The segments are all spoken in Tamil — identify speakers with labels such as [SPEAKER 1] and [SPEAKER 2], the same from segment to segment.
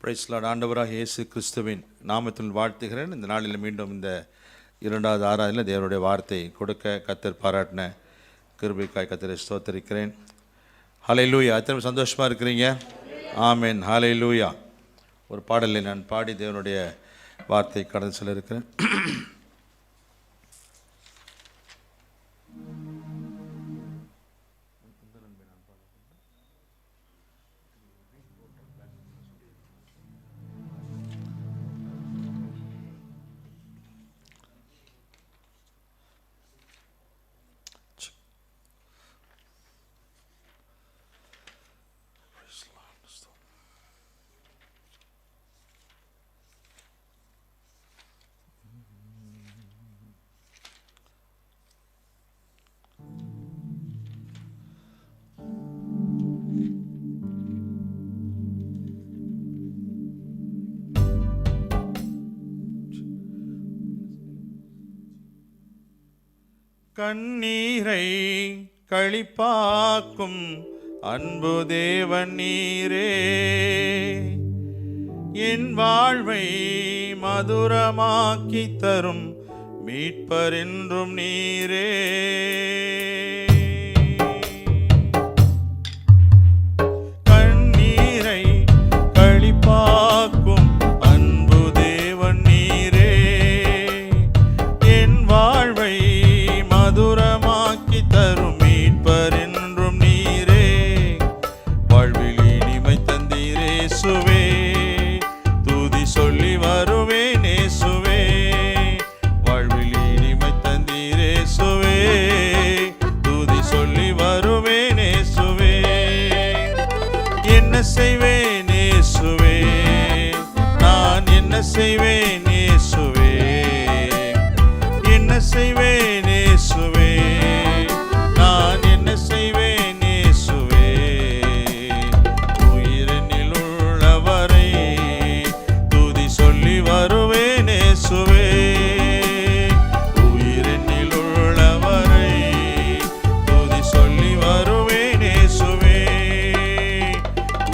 [SPEAKER 1] Price Lord. ஆண்டவராக இயேசு கிறிஸ்துவின் நாமத்தில் வாழ்த்துகிறேன். இந்த நாளில் மீண்டும் இந்த 2வது ஆராதனையில் தேவனுடைய வார்த்தை கொடுக்க கர்த்தர் பாராட்டின கிருபைக்காய் கர்த்தரை ஸ்தோத்தரிக்கிறேன். ஹல்லேலூயா. எத்தனை சந்தோஷமாக இருக்கிறீங்க? ஆமென். ஹல்லேலூயா. ஒரு பாடலை நான் பாடி தேவனுடைய வார்த்தை கடந்து செல்ல இருக்கிறேன். கண்ணீரை களிப்பாக்கும் அன்பு தேவன் நீரே, என் வாழ்வை மதுரமாக்கி தரும் மீட்பர் என்றும் நீரே. கண்ணீரை களிப்பாக்கும் அன்பு தேவன் நீரே, என் வாழ்வை மதுரமாக்கி தரும் மீட்பர் என்றும் நீரே. வாழ்வில் இனிமை தந்தீரே சுவே, துதி சொல்லி வருவேன் இயேசுவே. வாழ்வில் இனிமை தந்தீரே சுவே, துதி சொல்லி வருவேன் இயேசுவே. என்ன செய்வேன் இயேசுவே, நான் என்ன செய்வேன் இயேசுவே, என்ன செய்வேன் இயேசுவே, நான் என்ன செய்வேன் இயேசுவே. உயிரினில் உள்ளவரை துதி சொல்லி வருவேன் இயேசுவே. உயிரினில் உள்ளவரை துதி சொல்லி வருவேன் இயேசுவே.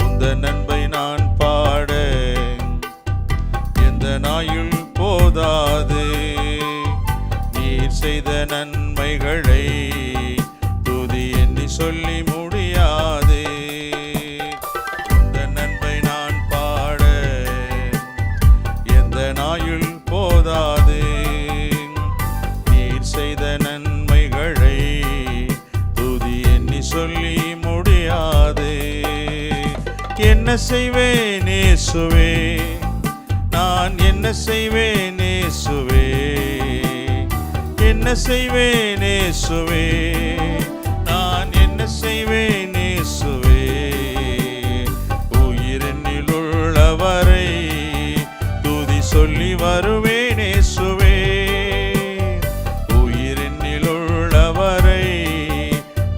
[SPEAKER 1] உந்த நன்மை நான் பாட எந்த நாயுள் போதாது, செய்த நன்மைகளை துதி எண்ணி சொல்லி முடியாது. இந்த நன்மை நான் பாட எந்த நாயுள் போதாது, நீர் செய்த நன்மைகளை துதி எண்ணி சொல்லி முடியாது. என்ன செய்வேன் இயேசுவே, நான் என்ன செய்வேன் இயேசுவே, என்ன செய்வேன் இயேசுவே, நான் என்ன செய்வேன் இயேசுவே. உயிரினில் உள்ளவரை துதி சொல்லி வருவேன் இயேசுவே. உயிரினில் உள்ளவரை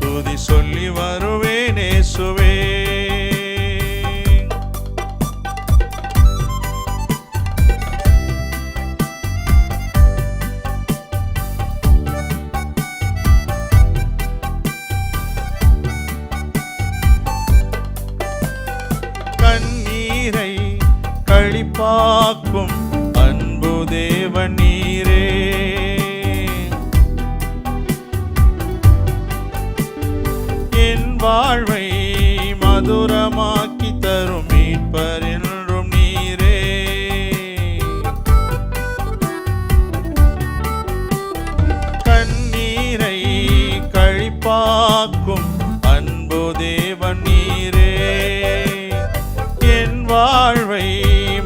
[SPEAKER 1] துதி சொல்லி வருவேன் இயேசுவே. கண்ணீரை களிப்பாக்கும் அன்பு தேவன் நீரே, என் வாழ்வை மதுரமாக்கி தரும் மீட்பர் என்றும் நீரே. கண்ணீரை களிப்பாக்கும் அன்பு தேவன் நீரே, என் வாழ்வை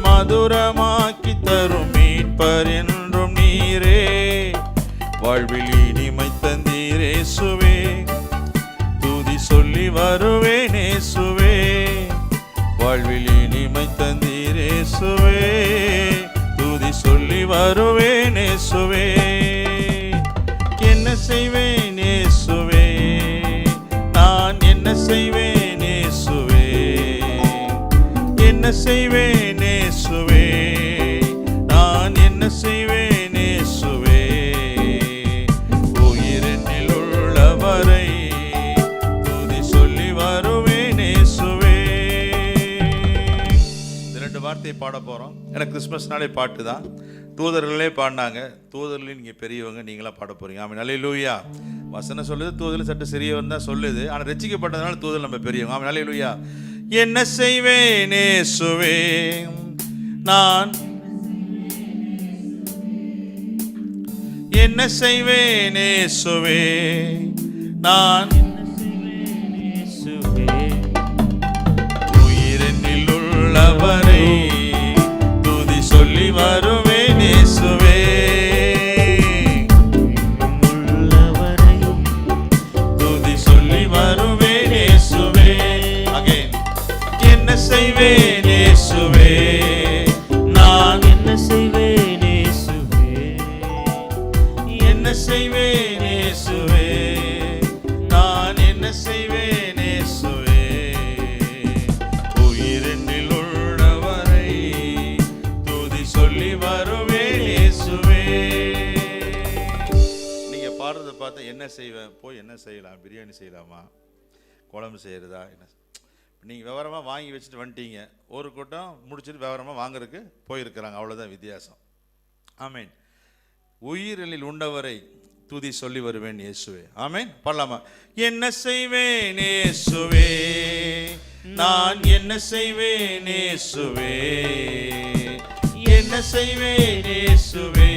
[SPEAKER 1] மதுரமாக்கி தரும் மீட்பர் என்றும் நீரே. வாழ்வில் இனிமை தந்தீரே சுவே, துதி சொல்லி வருவேன் இயேசுவே. வாழ்வில் இனிமை தந்தீரே சுவே, துதி சொல்லி வருவேன் இயேசுவே. என்ன செய்வேன் இயேசுவே, நான் என்ன செய்வேன் இயேசுவே, என்ன செய்வேன் இயேசுவே, நான் என்ன செய்வேன் இயேசுவே. உயிரினில் உள்ளவரை துதி சொல்லி வருவேன் இயேசுவே. வார்த்தையை பாட போகிறோம். ஏன்னா கிறிஸ்மஸ்னாலே பாட்டு தான். தூதர்களே பாடினாங்க. தூதர்களையும் நீங்கள் பெரியவங்க, நீங்களாம் பாட போகிறீங்க. ஆமாம், அல்லேலூயா. வசனம் சொல்லுது தூதர்கள் சற்று சிறியவன் தான் சொல்லுது. ஆனால் ரட்சிக்கப்பட்டதுனால தூதர் நம்ம பெரியவங்க. ஆமாம், அல்லேலூயா. என்ன செய்வேன் இயேசுவே நான், என்ன செய்வேன் இயேசுவே நான், உயிரினில் உள்ளவரை துதி சொல்லி வருவேன் இயேசுவே, உள்ளவரை துதி சொல்லி வருவேன் இயேசுவே. அகைன், என்ன செய்வேன் இயேசுவே நான், என்ன செய்வேன் இயேசுவே, என்ன செய்வேன் இயேசுவே நான், என்ன செய்வேன் இயேசுவே, உயிரினில் உள்ளவரை துதி சொல்லி வருவேன் இயேசுவே. நீங்க பாடுறத பார்த்தா என்ன செய்வேன், போய் என்ன செய்யலாம், பிரியாணி செய்யலாமா, குழம்பு செய்யறதா, என்ன நீங்கள் விவரமாக வாங்கி வச்சுட்டு வந்துட்டீங்க. ஒரு கூட்டம் முடிச்சுட்டு விவரமாக வாங்குறதுக்கு போயிருக்கிறாங்க. அவ்வளோதான் வித்தியாசம். ஆமேன். உயிரினில் உண்டவரை துதி சொல்லி வருவேன் இயேசுவே. ஆமேன். பாடலாமா? என்ன செய்வேன் இயேசுவே நான், என்ன செய்வேன் இயேசுவே, என்ன செய்வேன் இயேசுவே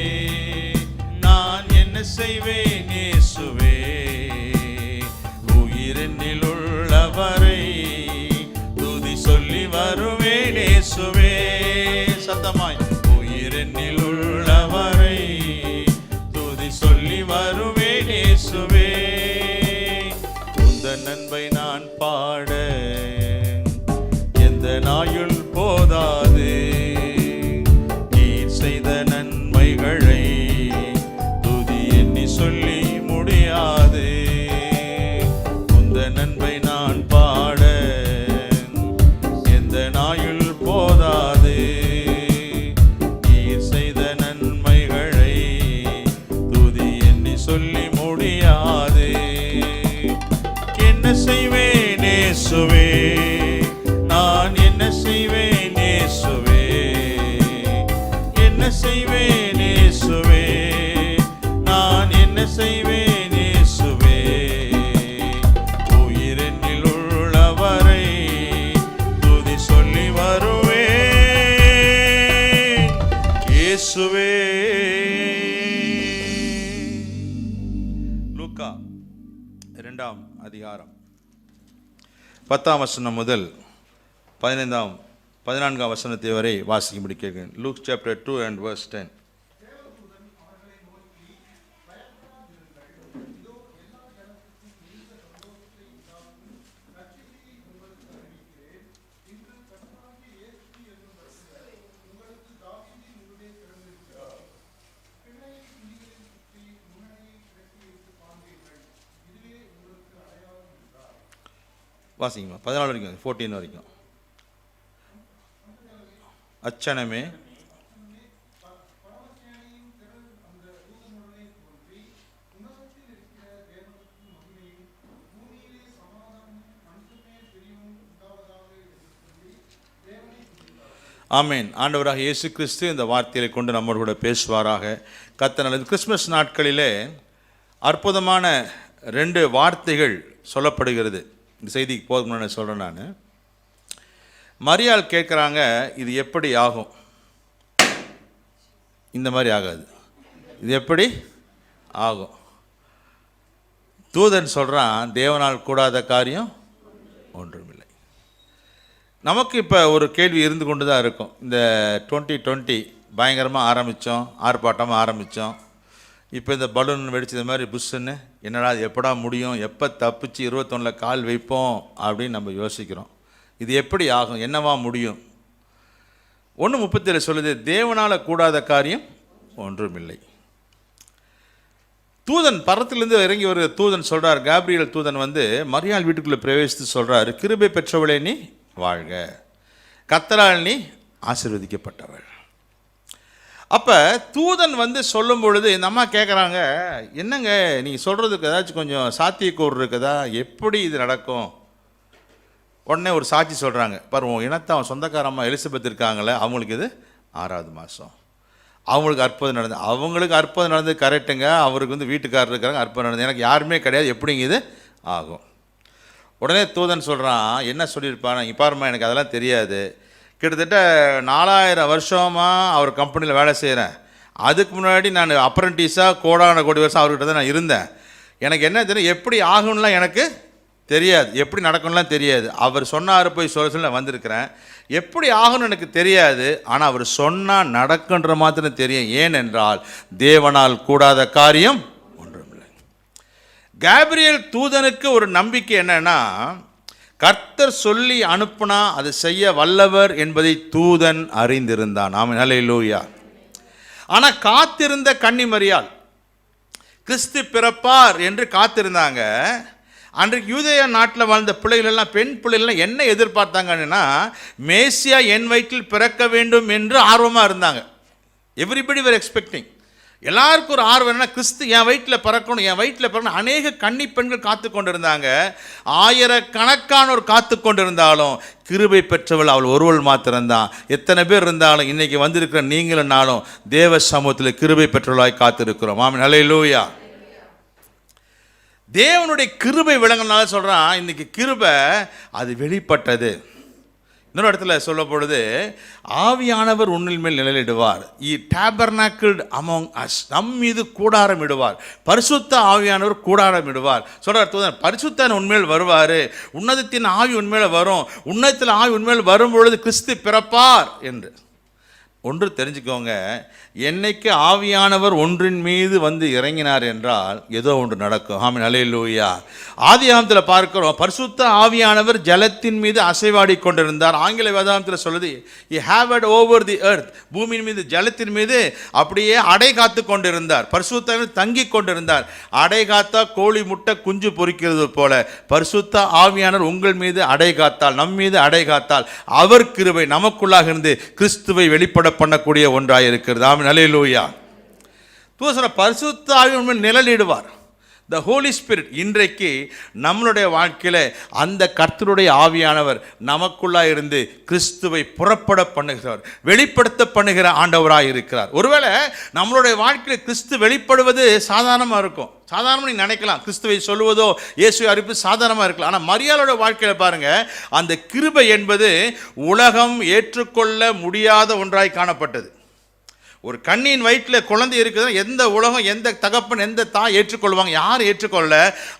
[SPEAKER 1] நான், என்ன செய்வேன் இயேசுவே, உயிரினில் உள்ளவரை துதி சொல்லி வருவேன் இயேசுவே. சத்தமாய், உயிரினில் உள்ளவரை துதி சொல்லி வருவேன் இயேசுவே. உந்தன் அன்பை நான் பாட எந்த நாயுள் போதாது, நீர் செய்த நன்மைகளை துதி எண்ணி சொல்லி முடியாது. உந்தன் அன்பை நான் பாட எந்த நாயுள் போதாது, நீர் செய்த நன்மைகளை துதி எண்ணி சொல்லி முடியாது. என்ன செய்வேன் இயேசுவே நான், என்ன செய்வேன் இயேசுவே, என்ன செய்வேன் இயேசுவே நான், என்ன செய்வேன் இயேசுவே, உயிரினில் உள்ளவரை துதி சொல்லி வருவேன் இயேசுவே. லூக்கா 2ஆம் அதிகாரம் 10ஆம் வசனம் முதல் 14ஆம் வசனத்தை வரை வாசிக்கும்படி கேட்கிறேன். Look chapter 2 and verse 10. வாசிங்கம்மா, 14 வரைக்கும், 14 வரைக்கும். அச்சனமே ஆமேன். ஆண்டவராக இயேசு கிறிஸ்து இந்த வார்த்தையை கொண்டு நம்மோடு கூட பேசுவாராக. கர்த்தர் நல்லது. கிறிஸ்மஸ் நாட்களிலே அற்புதமான 2 வார்த்தைகள் சொல்லப்படுகிறது. இந்த செய்திக்கு போதும் நான் சொல்கிறேன். நான் மரியாள் கேட்குறாங்க, இது எப்படி ஆகும்? இந்த மாதிரி ஆகாது. இது எப்படி ஆகும்? தூதன் சொல்கிறான், தேவனால் கூடாத காரியம் ஒன்றுமில்லை. நமக்கு இப்போ ஒரு கேள்வி இருந்து கொண்டு தான் இருக்கும். இந்த 2020 பயங்கரமாக ஆரம்பித்தோம், ஆர்ப்பாட்டமாக ஆரம்பித்தோம். இப்போ இந்த பலூன் வெடிச்சது மாதிரி புஷ்ஷுன்னு, என்னடா எப்படா முடியும், எப்போ தப்பிச்சு 21 கால் வைப்போம் அப்படின்னு நம்ம யோசிக்கிறோம். இது எப்படி ஆகும், என்னவா முடியும்? 1:37 சொல்லுது, தேவனால் கூடாத காரியம் ஒன்றுமில்லை. தூதன் பரத்திலிருந்து இறங்கி ஒரு தூதன் சொல்கிறார், காப்ரியேல் தூதன் வந்து மரியாள் வீட்டுக்குள்ளே பிரவேசித்து சொல்கிறாரு, கிருபை பெற்றவளே நீ வாழ்க, கர்த்தரால் நீ ஆசீர்வதிக்கப்பட்டவள். அப்போ தூதன் வந்து சொல்லும் பொழுது இந்த அம்மா கேட்குறாங்க, என்னங்க நீங்கள் சொல்கிறதுக்கு ஏதாச்சும் கொஞ்சம் சாத்தியக்கூறு இருக்குதா, எப்படி இது நடக்கும்? உடனே ஒரு சாட்சி சொல்கிறாங்க, பாரு உன் இனத்தை அவன் சொந்தக்காரம்மா எலிசபெத் இருக்காங்களே, அவங்களுக்கு இது 6வது மாதம், அவங்களுக்கு அற்புதம் நடந்தது. அவங்களுக்கு அற்புதம் நடந்தது கரெக்டுங்க, அவருக்கு வந்து வீட்டுக்காரர் இருக்காங்க, அற்புதம் நடந்தது, எனக்கு யாருமே கிடையாது, எப்படிங்க இது ஆகும்? உடனே தூதன் சொல்கிறான், என்ன சொல்லியிருப்பான், இங்கே பாருமா எனக்கு அதெல்லாம் தெரியாது, கிட்டத்தட்ட 4000 வருஷமாக அவர் கம்பெனியில் வேலை செய்கிறேன், அதுக்கு முன்னாடி நான் அப்ரண்டிஸாக கோடான கோடி வருஷம் அவர்கிட்ட தான் நான் இருந்தேன், எனக்கு என்ன தெரியும், எப்படி ஆகும்லாம் எனக்கு தெரியாது, எப்படி நடக்கும்லாம் தெரியாது, அவர் சொன்னார் போய் சொல்ல வந்திருக்கிறேன், எப்படி ஆகும்னு எனக்கு தெரியாது, ஆனால் அவர் சொன்னால் நடக்குன்ற மாத்திரம் தெரியும், ஏனென்றால் தேவனால் கூடாத காரியம் ஒன்றுமில்லை. கேப்ரியேல் தூதனுக்கு ஒரு நம்பிக்கை என்னன்னா, கர்த்தர் சொல்லி அனுப்புனா அதை செய்ய வல்லவர் என்பதை தூதன் அறிந்திருந்தான். ஆமென், ஹல்லேலூயா. ஆனால் காத்திருந்த கன்னிமரியாள் கிறிஸ்து பிறப்பார் என்று காத்திருந்தாங்க. அன்றைக்கு யூதேயா நாட்டில் வாழ்ந்த பிள்ளைகளெல்லாம், பெண் பிள்ளைகள்லாம் என்ன எதிர்பார்த்தாங்கன்னா, மேசியா என் வயிற்றில் பிறக்க வேண்டும் என்று ஆர்வமாக இருந்தாங்க. எவ்ரிபடி வேர் எக்ஸ்பெக்டிங். எல்லாருக்கும் ஒரு ஆர்வம் என்ன, கிறிஸ்து என் வயிற்றில் பிறக்கணும், என் வயிற்றில் பிறக்கணும். அநேக கன்னி பெண்கள் காத்து கொண்டு இருந்தாங்க. ஆயிரக்கணக்கானோர் காத்து கொண்டு இருந்தாலும் கிருபை பெற்றவள் அவள் ஒருவள் மாத்திரம்தான். எத்தனை பேர் இருந்தாலும் இன்னைக்கு வந்திருக்கிற நீங்களும் நானும் தேவ சமூகத்தில் கிருபை பெற்றவளாய் காத்திருக்கிறோம். ஆமென், ஹல்லேலூயா. தேவனுடைய கிருபை விளங்கினால சொல்கிறான், இன்னைக்கு கிருபை அது வெளிப்பட்டது. இன்னொரு இடத்துல சொல்ல பொழுது, ஆவியானவர் உன்னில் மேல் நிழலிடுவார், இ டேபர்னாக்கிள்ட் அமாங் அஸ், நம் மீது கூடாரம் இடுவார், பரிசுத்த ஆவியானவர் கூடாரம் இடுவார். சொல்கிறார், பரிசுத்தன் உண்மையில் வருவார், உன்னதத்தின் ஆவி உண்மையில் வரும், உன்னதத்தில் ஆவி உண்மையில் வரும் பொழுது கிறிஸ்து பிறப்பார் என்று. ஒன்று தெரிஞ்சுக்கோங்க, என்னைக்கு ஆவியானவர் ஒன்றின் மீது வந்து இறங்கினார் என்றால் ஏதோ ஒன்று நடக்கும். ஆமென், ஹல்லேலூயா. ஆதியாகமத்தில் பார்க்கிறோம், பரிசுத்த ஆவியானவர் ஜலத்தின் மீது அசைவாடி கொண்டிருந்தார். ஆங்கில வேதாகமத்தில் சொல்லுது, he hovered over the earth, பூமியின் மீது ஜலத்தின் மீது அப்படியே அடை காத்து கொண்டிருந்தார். பரிசுத்த தங்கி கொண்டிருந்தார். அடை காத்தா கோழி முட்டை குஞ்சு பொறிக்கிறது போல பரிசுத்த ஆவியானவர் உங்கள் மீது அடை காத்தால், நம் மீது அடை காத்தால் அவர் கிருபை நமக்குள்ளாக இருந்து கிறிஸ்துவை வெளிப்பட பண்ணக்கூடிய ஒன்றாக இருக்கிறது. ஆமென், ஹல்லேலூயா. தூசர பரிசுத்த ஆவி உண்மையில் நிழலிடுவார். த ஹோலி ஸ்பிரிட் இன்றைக்கு நம்மளுடைய வாழ்க்கையில் அந்த கர்த்தருடைய ஆவியானவர் நமக்குள்ளாக இருந்து கிறிஸ்துவை புறப்பட பண்ணுகிறவர், வெளிப்படுத்த பண்ணுகிற ஆண்டவராக இருக்கிறார். ஒருவேளை நம்மளுடைய வாழ்க்கையில் கிறிஸ்து வெளிப்படுவது சாதாரணமாக இருக்கும், சாதாரணமாக நீங்கள் நினைக்கலாம், கிறிஸ்துவை சொல்லுவதோ இயேசுவை அறிவிப்பு சாதாரணமாக இருக்கலாம். ஆனால் மரியாளோட வாழ்க்கையில் பாருங்கள், அந்த கிருபை என்பது உலகம் ஏற்றுக்கொள்ள முடியாத ஒன்றாய் காணப்பட்டது. ஒரு கண்ணியின் வயிற்றில் குழந்தை இருக்குதுன்னா எந்த உலகம், எந்த தகப்பன், எந்த தாய் ஏற்றுக்கொள்வாங்க? யார் ஏற்றுக்கொள்ள?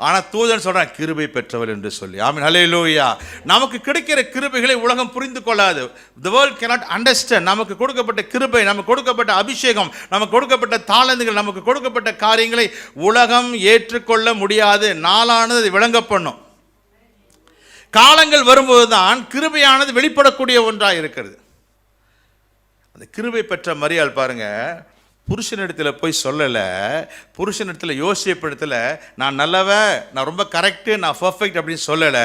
[SPEAKER 1] ஆனால் தூதன் சொல்கிறான், கிருபை பெற்றவள் என்று சொல்லி. ஆமென், ஹல்லேலூயா. நமக்கு கிடைக்கிற கிருபைகளை உலகம் புரிந்து கொள்ளாது. the world cannot understand. நமக்கு கொடுக்கப்பட்ட கிருபை, நமக்கு கொடுக்கப்பட்ட அபிஷேகம், நமக்கு கொடுக்கப்பட்ட தாளந்துகள், நமக்கு கொடுக்கப்பட்ட காரியங்களை உலகம் ஏற்றுக்கொள்ள முடியாது. நாளானது அதை விளங்க பண்ணும். காலங்கள் வரும்போது தான் கிருபையானது வெளிப்படக்கூடிய ஒன்றாக இருக்கிறது. அந்த கிருபை பெற்ற மரியாள் பாருங்க, புருஷனிடத்தில் போய் சொல்லலை, புருஷனிடத்தில் யோசிப்பிடத்தில் நான் நல்லவன், நான் ரொம்ப கரெக்டு, நான் பர்ஃபெக்ட் அப்படின்னு சொல்லலை.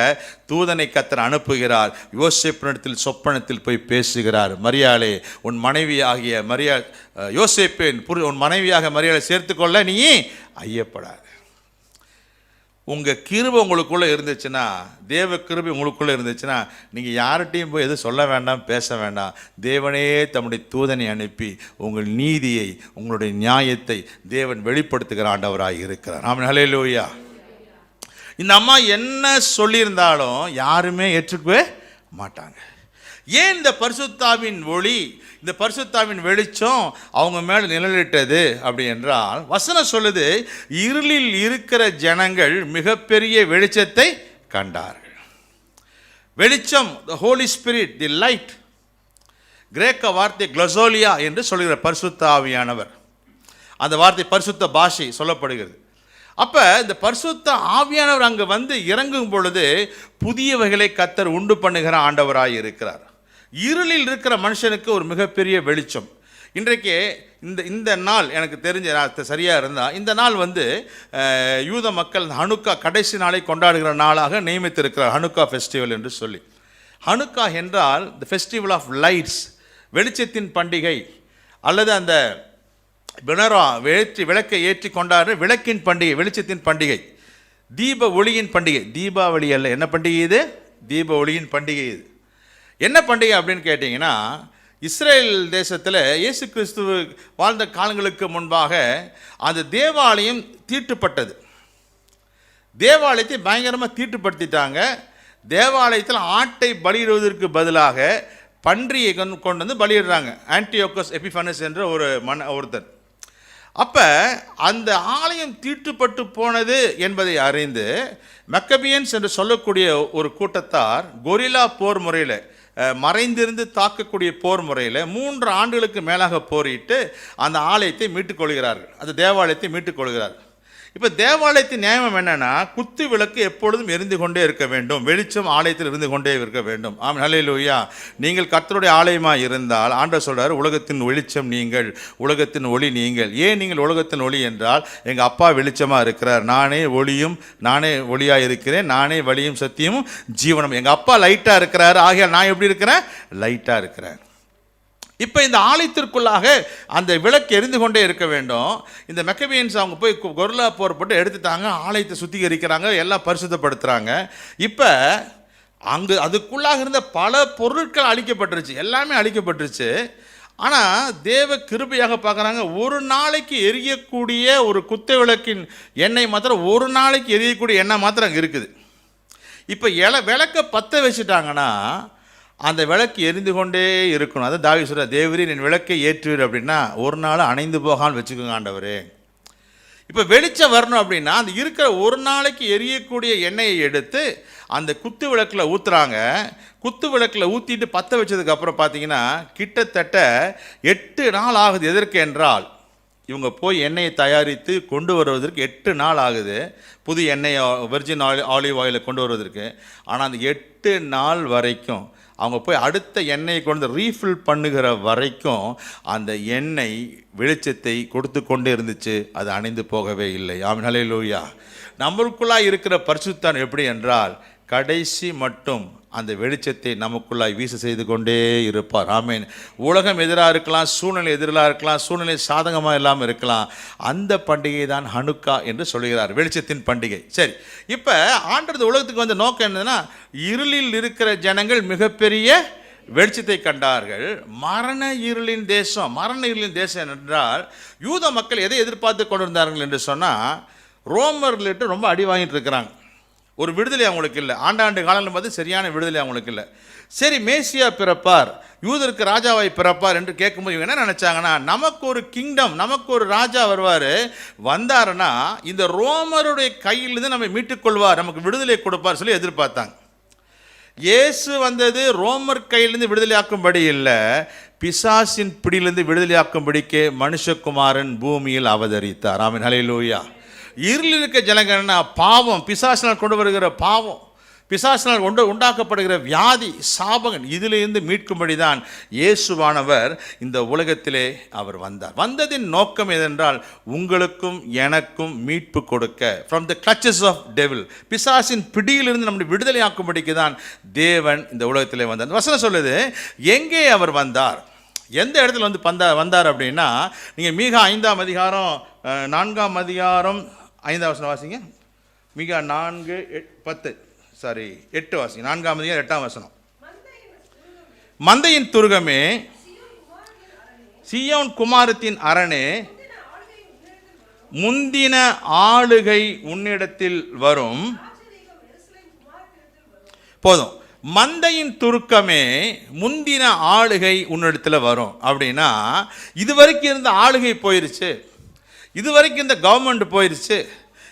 [SPEAKER 1] தூதனை கர்த்தர் அனுப்புகிறார். யோசேப்பினிடத்தில் சொப்பனத்தில் போய் பேசுகிறார், மரியாளே உன் மனைவி ஆகிய யோசேப்பின் உன் மனைவியாக மரியாளை சேர்த்துக்கொள்ள நீ ஐயப்படாது. உங்கள் கிருபை உங்களுக்குள்ளே இருந்துச்சுன்னா, தேவ கிருபை உங்களுக்குள்ளே இருந்துச்சுன்னா, நீங்கள் யார்கிட்டையும் போய் எதுவும் சொல்ல வேண்டாம், பேச வேண்டாம். தேவனே தம்முடைய தூதனை அனுப்பி உங்கள் நீதியை, உங்களுடைய நியாயத்தை தேவன் வெளிப்படுத்துகிற ஆண்டவராக இருக்கிறார். ஆமென், ஹல்லேலூயா. இந்த அம்மா என்ன சொல்லியிருந்தாலும் யாருமே ஏற்றுக்கவே மாட்டாங்க. ஏன்? இந்த பரிசுத்தாவின் ஒளி, இந்த பரிசுத்தாவின் வெளிச்சம் அவங்க மேலே நிழலிட்டது அப்படி என்றால், வசனம் சொல்லுது, இருளில் இருக்கிற ஜனங்கள் மிகப்பெரிய வெளிச்சத்தை கண்டார்கள். வெளிச்சம், த ஹோலி ஸ்பிரிட், தி லைட். கிரேக்க வார்த்தை க்ளோசோலியா என்று சொல்கிற பரிசுத்த ஆவியானவர். அந்த வார்த்தை பரிசுத்த பாஷை சொல்லப்படுகிறது. அப்போ இந்த பரிசுத்த ஆவியானவர் அங்கே வந்து இறங்கும் பொழுது புதியவைகளை கர்த்தர் உண்டு பண்ணுகிற ஆண்டவராக இருக்கிறார். இருளில் இருக்கிற மனுஷனுக்கு ஒரு மிகப்பெரிய வெளிச்சம். இன்றைக்கு இந்த நாள் எனக்கு தெரிஞ்ச சரியாக இருந்தால், இந்த நாள் வந்து யூத மக்கள் ஹனுக்கா கடைசி நாளை கொண்டாடுகிற நாளாக நியமித்திருக்கிறார், ஹனுக்கா ஃபெஸ்டிவல் என்று சொல்லி. ஹனுக்கா என்றால் தி ஃபெஸ்டிவல் ஆஃப் லைட்ஸ், வெளிச்சத்தின் பண்டிகை, அல்லது அந்த பினரா விளக்கை ஏற்றி கொண்டாடுற விளக்கின் பண்டிகை, வெளிச்சத்தின் பண்டிகை, தீப ஒளியின் பண்டிகை. தீபாவளி அல்ல, என்ன பண்டிகை இது? தீப ஒளியின் பண்டிகை இது. என்ன பண்டிகை அப்படின்னு கேட்டிங்கன்னா, இஸ்ரேல் தேசத்தில் இயேசு கிறிஸ்துவ வாழ்ந்த காலங்களுக்கு முன்பாக அந்த தேவாலயம் தீட்டுப்பட்டது. தேவாலயத்தை பயங்கரமாக தீட்டுப்படுத்திட்டாங்க. தேவாலயத்தில் ஆட்டை பலியிடுவதற்கு பதிலாக பன்றியை கொண்டு வந்து பலியிடுறாங்க. ஆன்டியோக்கஸ் எபிஃபனஸ் என்ற ஒருத்தர். அப்போ அந்த ஆலயம் தீட்டுப்பட்டு போனது என்பதை அறிந்து மக்கபியன்ஸ் என்று சொல்லக்கூடிய ஒரு கூட்டத்தார் கொரில்லா போர் முறையில், மறைந்திருந்து தாக்கக்கூடிய போர் முறையில் 3 ஆண்டுகளுக்கு மேலாக போரிட்டு அந்த ஆலயத்தை மீட்டுக்கொள்கிறார்கள், அந்த தேவாலயத்தை மீட்டுக்கொள்கிறார்கள். இப்போ தேவாலயத்தின் நியமம் என்னென்னா, குத்து விளக்கு எப்பொழுதும் எரிந்து கொண்டே இருக்க வேண்டும், வெளிச்சம் ஆலயத்தில் இருந்து கொண்டே இருக்க வேண்டும். ஆமென், ஹல்லேலூயா. நீங்கள் கர்த்தருடைய ஆலயமாக இருந்தால் ஆண்டவர் சொல்கிறார், உலகத்தின் வெளிச்சம் நீங்கள், உலகத்தின் ஒளி நீங்கள். ஏன் நீங்கள் உலகத்தின் ஒளி என்றால், எங்கள் அப்பா வெளிச்சமாக இருக்கிறார், நானே ஒளியாக இருக்கிறேன், நானே வழியும் சத்தியமும் ஜீவனம். எங்கள் அப்பா லைட்டாக இருக்கிறார், ஆகையால் நான் எப்படி இருக்கிறேன்? லைட்டாக இருக்கிறேன். இப்போ இந்த ஆலயத்திற்குள்ளாக அந்த விளக்கு எரிந்து கொண்டே இருக்க வேண்டும். இந்த மெக்கபியன்ஸ் அவங்க போய் கொரில்லா போர் போட்டு எடுத்துட்டாங்க, ஆலயத்தை சுத்திகரிக்கிறாங்க, எல்லாம் பரிசுத்தப்படுத்துகிறாங்க. இப்போ அங்கு அதுக்குள்ளாக இருந்த பல பொருட்கள் அழிக்கப்பட்டுருச்சு, எல்லாமே அழிக்கப்பட்டுருச்சு. ஆனால் தேவ கிருபையாக பார்க்குறாங்க, ஒரு நாளைக்கு எரியக்கூடிய ஒரு குத்து விளக்கின் எண்ணெய் மாத்திரம், ஒரு நாளைக்கு எரியக்கூடிய எண்ணெய் மாத்திரம் அங்கே இருக்குது. இப்போ விளக்கை பற்ற வச்சுட்டாங்கன்னா அந்த விளக்கு எரிந்து கொண்டே இருக்கணும். அதை தாவீது சொல்றார், தேவரீர் என் விளக்கை ஏற்றுவீர் அப்படின்னா ஒரு நாள் அணைந்து போகாமல் வச்சுக்கோங்க ஆண்டவரே. இப்போ வெளிச்சம் வரணும் அப்படின்னா அந்த இருக்கிற ஒரு நாளைக்கு எரியக்கூடிய எண்ணெயை எடுத்து அந்த குத்து விளக்கில் ஊற்றுறாங்க. குத்து விளக்கில் ஊற்றிட்டு பற்ற வச்சதுக்கப்புறம் பார்த்தீங்கன்னா கிட்டத்தட்ட 8 நாள் ஆகுது. எதற்கு என்றால், இவங்க போய் எண்ணெயை தயாரித்து கொண்டு வருவதற்கு 8 நாள் ஆகுது, புது எண்ணெய் வெர்ஜின் ஆலிவ் ஆயிலை கொண்டு வருவதற்கு. ஆனால் அந்த 8 நாள் வரைக்கும் அவங்க போய் அடுத்த எண்ணெயை கொண்டு ரீஃபில் பண்ணுகிற வரைக்கும் அந்த எண்ணெய் வெளிச்சத்தை கொடுத்து கொண்டே இருந்துச்சு, அது அணைந்து போகவே இல்லை. ஆமென், ஹல்லேலூயா. நம்மளுக்குள்ளாக இருக்கிற பரிசுத்தம் எப்படி என்றால், கடைசி மட்டும் அந்த வெளிச்சத்தை நமக்குள்ளாய் வீச செய்து கொண்டே இருப்பார். ஆமென். உலகம் எதிராக இருக்கலாம், சூழ்நிலை எதிராக இருக்கலாம், சூழ்நிலை சாதகமாக இல்லாமல் இருக்கலாம். அந்த பண்டிகை தான் ஹனுக்கா என்று சொல்கிறார், வெளிச்சத்தின் பண்டிகை. சரி, இப்போ ஆண்டவர் உலகத்துக்கு வந்த நோக்கம் என்னதுன்னா, இருளில் இருக்கிற ஜனங்கள் மிகப்பெரிய வெளிச்சத்தை கண்டார்கள். மரண இருளின் தேசம் என்றால் யூத மக்கள் எதை எதிர்பார்த்து கொண்டிருந்தார்கள் என்று சொன்னால், ரோமர்கிட்ட ரொம்ப அடி வாங்கிட்டு இருக்கிறாங்க. ஒரு விடுதலை அவங்களுக்கு இல்லை, ஆண்டாண்டு காலம் பார்த்து சரியான விடுதலை அவங்களுக்கு இல்லை. சரி, மேசியா பிறப்பார், யூதருக்கு ராஜாவாய் பிறப்பார் என்று கேட்கும்போது இவங்க என்ன நினச்சாங்கன்னா, நமக்கு ஒரு கிங்டம், நமக்கு ஒரு ராஜா வருவார், வந்தாருன்னா இந்த ரோமருடைய கையிலிருந்து நம்ம மீட்டுக்கொள்வார், நமக்கு விடுதலை கொடுப்பார் சொல்லி எதிர்பார்த்தாங்க. இயேசு வந்தது ரோமர் கையிலிருந்து விடுதலையாக்கும்படி இல்லை, பிசாசின் பிடியிலிருந்து விடுதலையாக்கும்படிக்கு மனுஷகுமாரன் பூமியில் அவதரித்தார். ஆமென், ஹல்லேலூயா. இருளில் இருக்க ஜனங்கன்னா பாவம், பிசாசினால் கொண்டு வருகிற பாவம், பிசாசினால் உண்டாக்கப்படுகிற வியாதி, சாபங்கள், இதிலிருந்து மீட்கும்படி தான் இயேசுவானவர் இந்த உலகத்திலே அவர் வந்தார். வந்ததின் நோக்கம் எதென்றால், உங்களுக்கும் எனக்கும் மீட்பு கொடுக்க, from the clutches of devil, பிசாசின் பிடியிலிருந்து நம்முடைய விடுதலையாக்கும்படிக்கு தான் தேவன் இந்த உலகத்திலே வந்தார். வசனம் சொல்லுது, எங்கே அவர் வந்தார், எந்த இடத்துல வந்து வந்தார் அப்படின்னா, நீங்கள் மீகா 5ஆம் அதிகாரம் 4ஆம் அதிகாரம் 5ஆம் வசனம் வாசிங்க. மீகா 8 வாசிங்க. 4ஆம் அதிகாரம் 8ஆம் வசனம். மந்தையின் துருகமே, சீயோன் குமாரத்தின் அரணே, முந்தின ஆளுகை உன்னிடத்தில் வரும். போதும். மந்தையின் துருக்கமே, முந்தின ஆளுகை உன்னிடத்தில் வரும் அப்படின்னா, இதுவரைக்கும் இருந்த ஆளுகை போயிருச்சு, இதுவரைக்கும் இந்த கவர்மெண்ட் போயிருச்சு,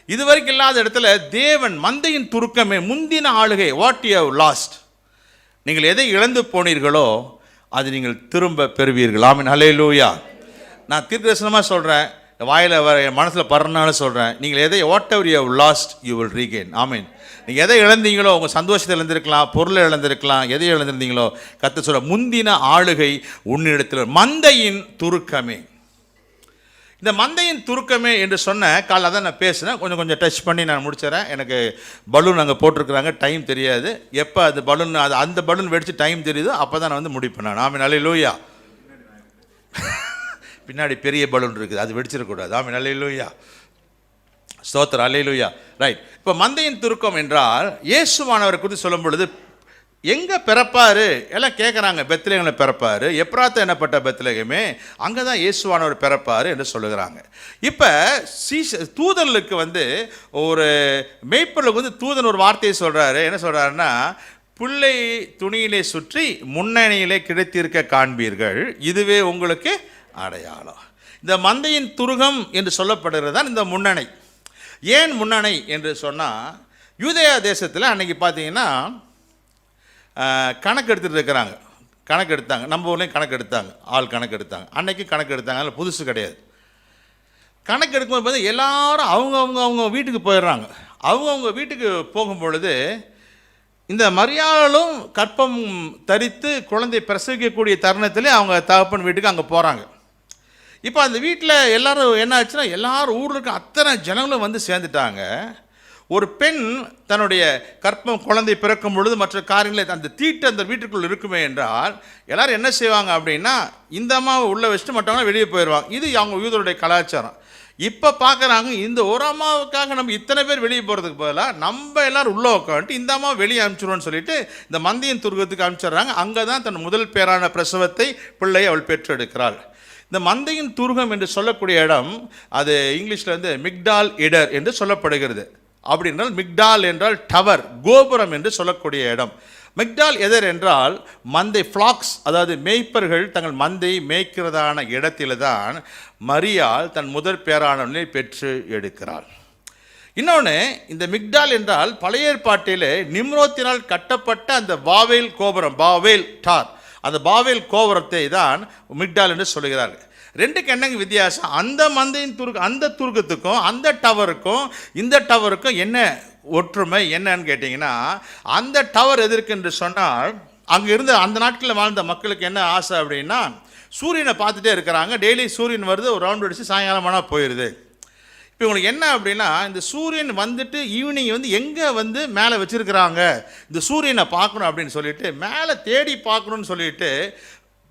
[SPEAKER 1] இதுவரைக்கும் இல்லாத இடத்துல தேவன், மந்தையின் துருக்கமே, முந்தின ஆளுகை, வாட் யூ ஹவ் லாஸ்ட், நீங்கள் எதை இழந்து போனீர்களோ அது நீங்கள் திரும்ப பெறுவீர்கள். ஆமென், ஹல்லேலூயா. நான் தீர்க்கதரிசனமாக சொல்கிறேன், வாயில் மனசில் படுறனால சொல்கிறேன், நீங்கள் எதை whatever you have lost you will regain. ஆமென். நீங்கள் எதை இழந்தீங்களோ, உங்கள் சந்தோஷத்தை இழந்திருக்கலாம், பொருளை இழந்திருக்கலாம், எதை இழந்திருந்தீங்களோ கர்த்தர் சொல்ற, முந்தின ஆளுகை உன்னிடத்தில். மந்தையின் துருக்கமே, இந்த மந்தையின் துருக்கமே என்று சொன்ன கால் அதான் நான் பேசுகிறேன். கொஞ்சம் டச் பண்ணி நான் முடிச்சிடறேன். எனக்கு பலூன் அங்கே போட்டிருக்கிறாங்க, டைம் தெரியாது. எப்போ அது பலூன், அது அந்த பலூன் வெடிச்சு டைம் தெரியுதோ அப்போ தான் நான் வந்து முடிப்பேன் நான். ஆமென், ஹல்லேலூயா. பின்னாடி பெரிய பலூன் இருக்குது, அது வெடிச்சிடக்கூடாது. ஆமென், ஹல்லேலூயா. ஸ்தோத்திரம், ஹல்லேலூயா. ரைட். இப்போ மந்தையின் துருக்கம் என்றால் இயேசுவானவரை குறித்து சொல்லும் பொழுது எங்கே பிறப்பார் எல்லாம் கேட்குறாங்க. பெத்லகேமில் பிறப்பார். எப்ராத்தா என்னப்பட்ட பெத்லகேமே, அங்கே தான் இயேசுவானவர் பிறப்பார் என்று சொல்லுகிறாங்க. இப்போ தூதர்களுக்கு ஒரு மேய்ப்பர்களுக்கு தூதன் ஒரு வார்த்தையை சொல்கிறாரு. என்ன சொல்கிறாருன்னா, பிள்ளை துணியிலே சுற்றி முன்னணியிலே கிடைத்திருக்க காண்பீர்கள், இதுவே உங்களுக்கு அடையாளம். இந்த மந்தையின் துருகம் என்று சொல்லப்படுகிறது தான் இந்த முன்னணை. ஏன் முன்னணை என்று சொன்னால், யூதேயா தேசத்தில் அன்றைக்கி பார்த்தீங்கன்னா கணக்கு எடுத்துகிட்டு இருக்கிறாங்க. கணக்கு எடுத்தாங்க, நம்ம ஊர்லேயும் கணக்கு எடுத்தாங்க, ஆள் கணக்கு எடுத்தாங்க. அன்றைக்கி கணக்கு எடுத்தாங்க, அதில் புதுசு கிடையாது. கணக்கு எடுக்கும்போது பார்த்தா எல்லாரும் அவங்க வீட்டுக்கு போயிடுறாங்க. அவங்கவுங்க வீட்டுக்கு போகும்பொழுது இந்த மரியாளும் கற்பம் தரித்து குழந்தை பிரசவிக்கக்கூடிய தருணத்திலே அவங்க தகப்பன் வீட்டுக்கு அங்கே போகிறாங்க. இப்போ அந்த வீட்டில் எல்லோரும் என்ன ஆச்சுன்னா, எல்லாரும் ஊரில் இருக்க அத்தனை ஜனங்களும் சேர்ந்துட்டாங்க. ஒரு பெண் தன்னுடைய கற்பம் குழந்தை பிறக்கும் பொழுது மற்ற காரியங்களை அந்த தீட்டு அந்த வீட்டுக்குள் இருக்குமே என்றால் எல்லோரும் என்ன செய்வாங்க அப்படின்னா, இந்த அம்மாவை உள்ளே வச்சுட்டு மற்றவங்க வெளியே போயிடுவாங்க. இது அவங்க யூதருடைய கலாச்சாரம். இப்போ பார்க்குறாங்க, இந்த ஒரு அம்மாவுக்காக நம்ம இத்தனை பேர் வெளியே போகிறதுக்கு பதிலாக நம்ம எல்லோரும் உள்ளே உட்காந்துட்டு இந்த அம்மாவை வெளியே அனுப்பிச்சிடுவோன்னு சொல்லிட்டு இந்த மந்தையின் துருகத்துக்கு அனுப்பிச்சிடுறாங்க. அங்கே தான் தன் முதல் பேரான பிரசவத்தை பிள்ளையை அவள் பெற்றெடுக்கிறாள். இந்த மந்தையின் துருகம் என்று சொல்லக்கூடிய இடம், அது இங்கிலீஷில் மிக்டால் இடர் என்று சொல்லப்படுகிறது. அப்படி என்றால் மிக்டால் என்றால் டவர், கோபுரம் என்று சொல்லக்கூடிய இடம். மிக்டால் எதர் என்றால் மந்தை, ஃப்ளாக்ஸ், அதாவது மேய்ப்பர்கள் தங்கள் மந்தை மேய்க்கிறதான இடத்தில தான் மரியாள் தன் முதற் பேரானவனை பெற்று எடுக்கிறாள். இன்னொன்று, இந்த மிக்டால் என்றால் பழைய ஏற்பாட்டிலே நிம்ரோத்தினால் கட்டப்பட்ட அந்த பாவேல் கோபுரம், பாவேல் டார், அந்த பாவேல் கோபுரத்தை தான் மிக்டால் என்று சொல்கிறார்கள். ரெண்டுக்கு என்னங்க வித்தியாசம்? அந்த மந்தையின் அந்த துருக்கத்துக்கும் அந்த டவருக்கும் இந்த டவருக்கும் என்ன ஒற்றுமை என்னன்னு கேட்டிங்கன்னா, அந்த டவர் எதற்கு என்று சொன்னால், அங்கே இருந்த அந்த நாட்களில் வாழ்ந்த மக்களுக்கு என்ன ஆசை அப்படின்னா, சூரியனை பார்த்துட்டே இருக்கிறாங்க. டெய்லி சூரியன் வருது, ஒரு ரவுண்ட் அடித்து சாயங்காலமானால் போயிடுது. இப்போ உங்களுக்கு என்ன அப்படின்னா, இந்த சூரியன் ஈவினிங் எங்கே மேலே வச்சுருக்கிறாங்க, இந்த சூரியனை பார்க்கணும் அப்படின்னு சொல்லிட்டு மேலே தேடி பார்க்கணுன்னு சொல்லிட்டு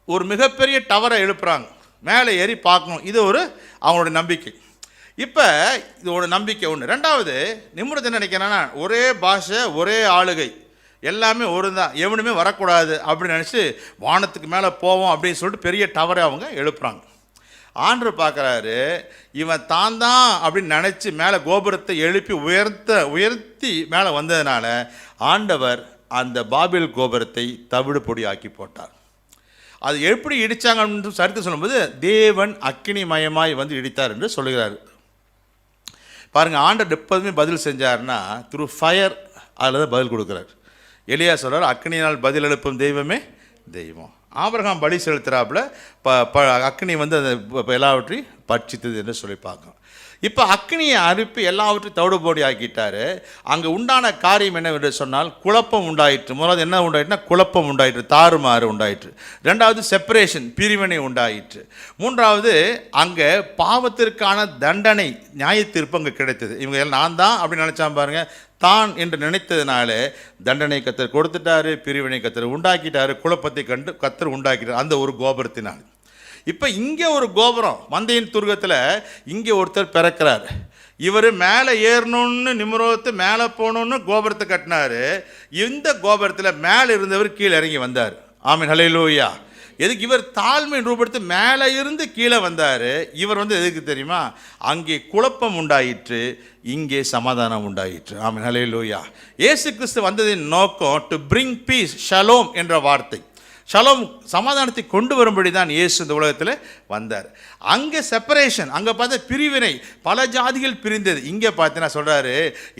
[SPEAKER 1] ஒரு மிகப்பெரிய டவரை எழுப்புறாங்க. மேலே ஏறி பார்க்கணும். இது அவங்களோட நம்பிக்கை. இப்போ இது ஒரு நம்பிக்கை ஒன்று. ரெண்டாவது, நிமிர்ந்து என்ன நினைக்கிறேன்னா, ஒரே பாஷை, ஒரே ஆளுகை, எல்லாமே ஒரு தான், எவனுமே வரக்கூடாது அப்படின்னு நினச்சி வானத்துக்கு மேலே போவோம் அப்படின்னு சொல்லிட்டு பெரிய டவரை அவங்க எழுப்புறாங்க. ஆண்டவர் பார்க்குறாரு, இவன் தான் அப்படின்னு நினச்சி மேலே கோபுரத்தை எழுப்பி உயர்த்தி மேலே வந்ததுனால ஆண்டவர் அந்த பாபில் கோபுரத்தை தவிடு பொடி ஆக்கி போட்டார். அது எப்படி இடித்தாங்க அப்படின்னு சரித்து சொல்லும்போது, தேவன் அக்கினிமயமாய் இடித்தார் என்று சொல்லுகிறார். பாருங்கள், ஆண்டவர் எப்போதுமே பதில் செஞ்சார்னா த்ரூ ஃபயர், அதில் தான் பதில் கொடுக்குறார். எலியா சொல்கிறார், அக்கினியினால் பதில் எழுப்பும் தெய்வமே தெய்வம். ஆபிரகாம் பலி செலுத்துகிறாப்புல அக்னி அந்த எல்லாவற்றையும் பட்சித்தது என்று சொல்லி பார்க்கணும். இப்போ அக்னியை அறுப்பி எல்லாவற்றையும் தவிடுபோடி ஆக்கிட்டாரு. அங்கே உண்டான காரியம் என்னவென்று சொன்னால் குழப்பம் உண்டாயிற்று. முதலாவது என்ன உண்டாயிட்டுனா குழப்பம் உண்டாயிற்று, தாறுமாறு உண்டாயிற்று. ரெண்டாவது செப்பரேஷன், பிரிவினை உண்டாயிற்று. மூன்றாவது அங்கே பாவத்திற்கான தண்டனை, நியாய தீர்ப்பு அங்கே கிடைத்தது. இவங்க நான் தான் அப்படின்னு நினச்சான் பாருங்கள், தான் என்று நினைத்ததுனால தண்டனை கத்தர் கொடுத்துட்டாரு, பிரிவினை கத்தர் உண்டாக்கிட்டாரு, குழப்பத்தை கண்டு கத்தர் உண்டாக்கிட்டார் அந்த ஒரு கோபுரத்தினால். இப்போ இங்கே ஒரு கோபுரம், மந்தையின் துருகத்தில் இங்கே ஒருத்தர் பிறக்கிறார். இவர் மேலே ஏறணும்னு நிமிரோத்து மேலே போகணுன்னு கோபுரத்தை கட்டினார். இந்த கோபுரத்தில் மேலே இருந்தவர் கீழே இறங்கி வந்தார். ஆமீன், ஹல்லேலூயா. எதுக்கு? இவர் தாழ்மை ரூபடுத்தி மேலே இருந்து கீழே வந்தார். இவர் எதுக்கு தெரியுமா? அங்கே குழப்பம் உண்டாயிற்று, இங்கே சமாதானம் உண்டாயிற்று. ஆமீன், ஹல்லேலூயா. இயேசு கிறிஸ்து வந்ததின் நோக்கம் டு பிரிங் பீஸ், ஷலோம் என்ற வார்த்தை. ஷலோம், சமாதானத்தை கொண்டு வரும்படி தான் இயேசு இந்த உலகத்தில் வந்தார். அங்கே செப்பரேஷன், அங்கே பார்த்தா பிரிவினை, பல ஜாதிகள் பிரிந்தது. இங்கே பார்த்தீங்கன்னா சொல்கிறாரு,